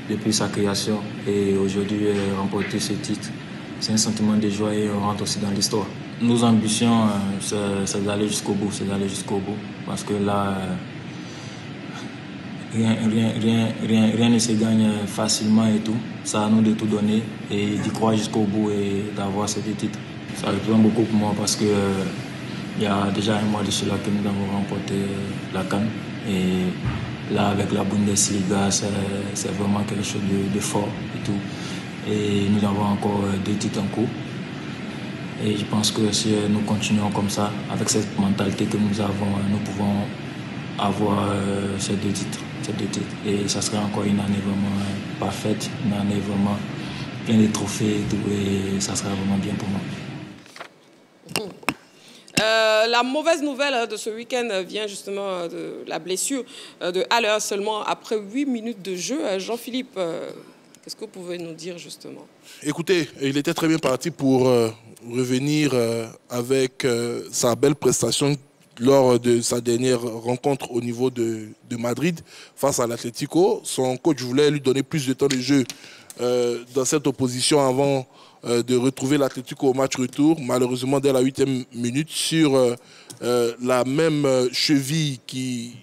depuis sa création et aujourd'hui remporter ce titre. C'est un sentiment de joie et on rentre aussi dans l'histoire. Nos ambitions, c'est d'aller jusqu'au bout, parce que là, rien ne se gagne facilement et tout. C'est à nous de tout donner et d'y croire jusqu'au bout et d'avoir ce titre. Ça représente beaucoup pour moi parce que il y a déjà un mois de cela que nous avons remporté la CAN. Et là, avec la Bundesliga, c'est vraiment quelque chose de fort et tout. Et nous avons encore 2 titres en cours. Et je pense que si nous continuons comme ça, avec cette mentalité que nous avons, nous pouvons avoir ces 2 titres. Et ça sera encore une année vraiment parfaite, une année vraiment pleine de trophées et tout. Et ça sera vraiment bien pour moi. La mauvaise nouvelle de ce week-end vient justement de la blessure de Haller seulement après 8 minutes de jeu. Jean-Philippe, qu'est-ce que vous pouvez nous dire justement? Écoutez, il était très bien parti pour revenir avec sa belle prestation lors de sa dernière rencontre au niveau de Madrid face à l'Atlético. Son coach voulait lui donner plus de temps de jeu dans cette opposition avant de retrouver l'Atlético au match retour. Malheureusement, dès la 8e minute, sur la même cheville qui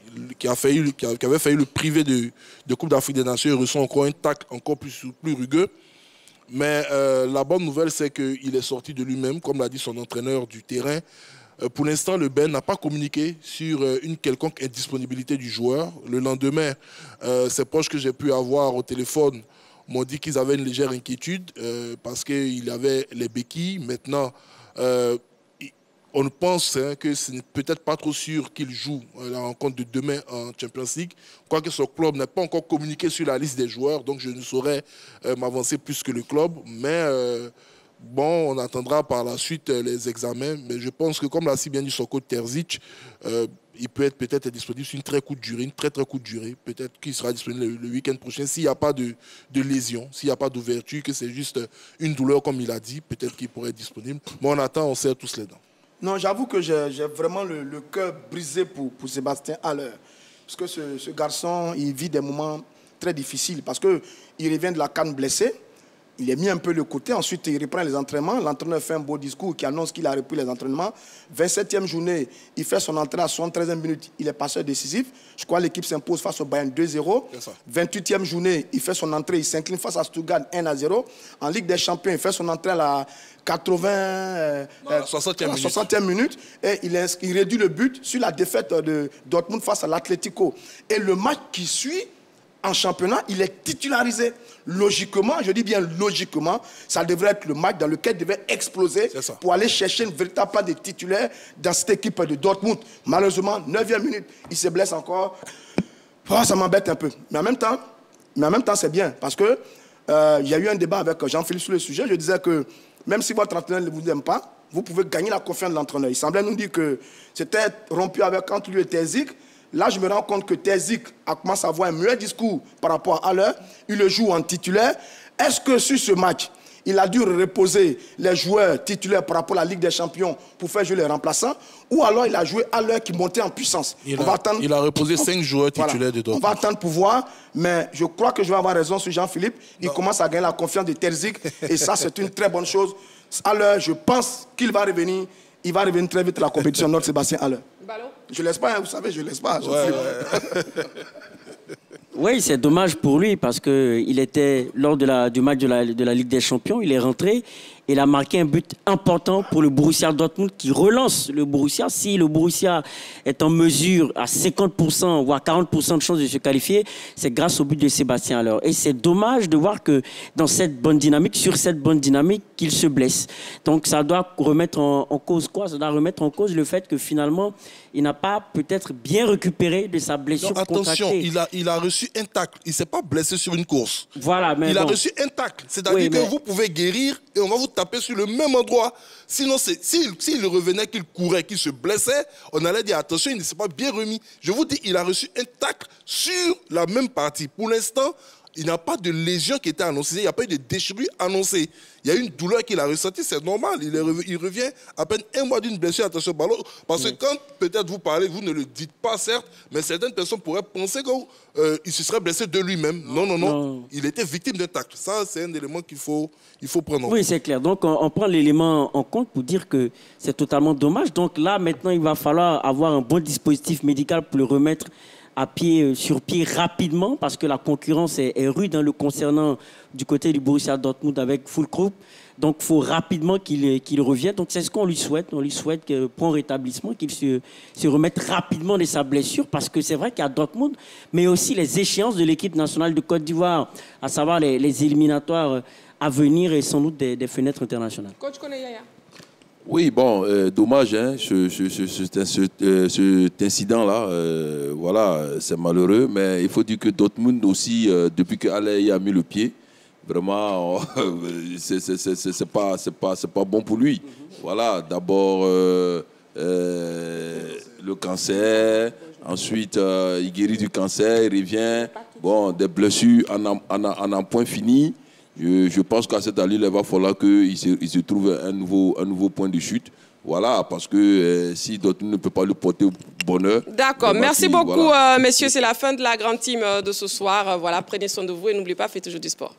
avait failli le priver de Coupe d'Afrique des Nations, il reçoit encore un tacle encore plus rugueux. Mais la bonne nouvelle, c'est qu'il est sorti de lui-même, comme l'a dit son entraîneur du terrain. Pour l'instant, le Ben n'a pas communiqué sur une quelconque indisponibilité du joueur. Le lendemain, ses proches que j'ai pu avoir au téléphone m'ont dit qu'ils avaient une légère inquiétude parce qu'il avait les béquilles. Maintenant, on pense que ce n'est peut-être pas trop sûr qu'il joue la rencontre de demain en Champions League. Quoique son club n'a pas encore communiqué sur la liste des joueurs, donc je ne saurais m'avancer plus que le club. Mais bon, on attendra par la suite les examens. Mais je pense que, comme l'a si bien dit son coach Terzic, il peut être peut-être disponible sur une très courte durée, Peut-être qu'il sera disponible le week-end prochain s'il n'y a pas de lésion, s'il n'y a pas d'ouverture, que c'est juste une douleur comme il a dit, peut-être qu'il pourrait être disponible. Mais on attend, on serre tous les dents. Non, j'avoue que j'ai vraiment le cœur brisé pour Sébastien Haller. Parce que ce garçon, il vit des moments très difficiles. Parce qu'il revient de la CAN blessé. Il est mis un peu de côté. Ensuite, il reprend les entraînements. L'entraîneur fait un beau discours qui annonce qu'il a repris les entraînements. 27e journée, il fait son entrée à 73e minute. Il est passeur décisif. Je crois que l'équipe s'impose face au Bayern 2-0. 28e journée, il fait son entrée. Il s'incline face à Stuttgart 1-0. En Ligue des Champions, il fait son entrée à la 60e minute. Et il réduit le but sur la défaite de Dortmund face à l'Atlético. Et le match qui suit, en championnat, il est titularisé. Logiquement, je dis bien logiquement, ça devrait être le match dans lequel il devait exploser pour aller chercher une véritable place de titulaire dans cette équipe de Dortmund. Malheureusement, 9e minute, il se blesse encore. Oh, ça m'embête un peu. Mais en même temps, c'est bien parce que il y a eu un débat avec Jean-Philippe sur le sujet. Je disais que même si votre entraîneur ne vous aime pas, vous pouvez gagner la confiance de l'entraîneur. Il semblait nous dire que c'était rompu entre lui et Terzic. Là, je me rends compte que Terzic a commencé à avoir un meilleur discours par rapport à Haller. Il le joue en titulaire. Est-ce que sur ce match, il a dû reposer les joueurs titulaires par rapport à la Ligue des Champions pour faire jouer les remplaçants? Ou alors il a joué Haller qui montait en puissance? Il a reposé 5 joueurs titulaires de Dortmund. On va attendre pour voir. Mais je crois que je vais avoir raison sur Jean-Philippe. Il commence à gagner la confiance de Terzic. Et ça, c'est une très bonne chose. Haller, je pense qu'il va revenir. Il va revenir très vite à la compétition, notre Sébastien Haller. Je ne laisse pas, vous savez, je ne laisse pas. Oui, c'est dommage pour lui parce qu'il était, lors du match de la Ligue des Champions, il est rentré Il a marqué un but important pour le Borussia Dortmund qui relance le Borussia. Si le Borussia est en mesure à 50% voire 40% de chances de se qualifier, c'est grâce au but de Sébastien Haller. Et c'est dommage de voir que dans cette bonne dynamique, sur cette bonne dynamique, qu'il se blesse. Donc ça doit remettre en cause quoi? Ça doit remettre en cause le fait que finalement, il n'a pas peut-être bien récupéré de sa blessure attention, contractée. il a reçu un tacle. Il ne s'est pas blessé sur une course. Voilà, mais il a reçu un tacle. C'est-à-dire que vous pouvez guérir et on va vous taper sur le même endroit. Sinon, s'il revenait, qu'il courait, qu'il se blessait, on allait dire attention, il ne s'est pas bien remis. Je vous dis, il a reçu un tacle sur la même partie. Pour l'instant, il n'y a pas de lésion qui était annoncée, il n'y a pas eu de déchirure annoncée. Il y a eu une douleur qu'il a ressentie, c'est normal. Il revient à peine un mois d'une blessure, attention, parce que quand peut-être vous parlez, vous ne le dites pas, certes, mais certaines personnes pourraient penser qu'il se serait blessé de lui-même. Non. Il était victime d'un tacle. Ça, c'est un élément qu'il faut prendre en compte. Oui, c'est clair. Donc, on prend l'élément en compte pour dire que c'est totalement dommage. Donc là, maintenant, il va falloir avoir un bon dispositif médical pour le remettre sur pied rapidement, parce que la concurrence est rude le concernant du côté du Borussia Dortmund avec Füllkrug. Donc il faut rapidement qu'il revienne. Donc c'est ce qu'on lui souhaite. On lui souhaite que pour un rétablissement, qu'il se remette rapidement de sa blessure, parce que c'est vrai qu'à Dortmund, mais aussi les échéances de l'équipe nationale de Côte d'Ivoire, à savoir les éliminatoires à venir et sans doute des fenêtres internationales. Coach Koneyaya. Oui, bon, dommage, hein, cet incident-là, voilà, c'est malheureux, mais il faut dire que Dortmund aussi, depuis que Haller a mis le pied, vraiment, c'est pas bon pour lui. Voilà, d'abord le cancer, ensuite il guérit du cancer, il revient, bon, des blessures en un point fini. Je pense qu'à cette allure, il va falloir qu'il se trouve un nouveau point de chute. Voilà, parce que si Dortmund ne peut pas le porter au bonheur. D'accord, merci beaucoup, messieurs. C'est la fin de la grande team de ce soir. Voilà, prenez soin de vous et n'oubliez pas, faites toujours du sport.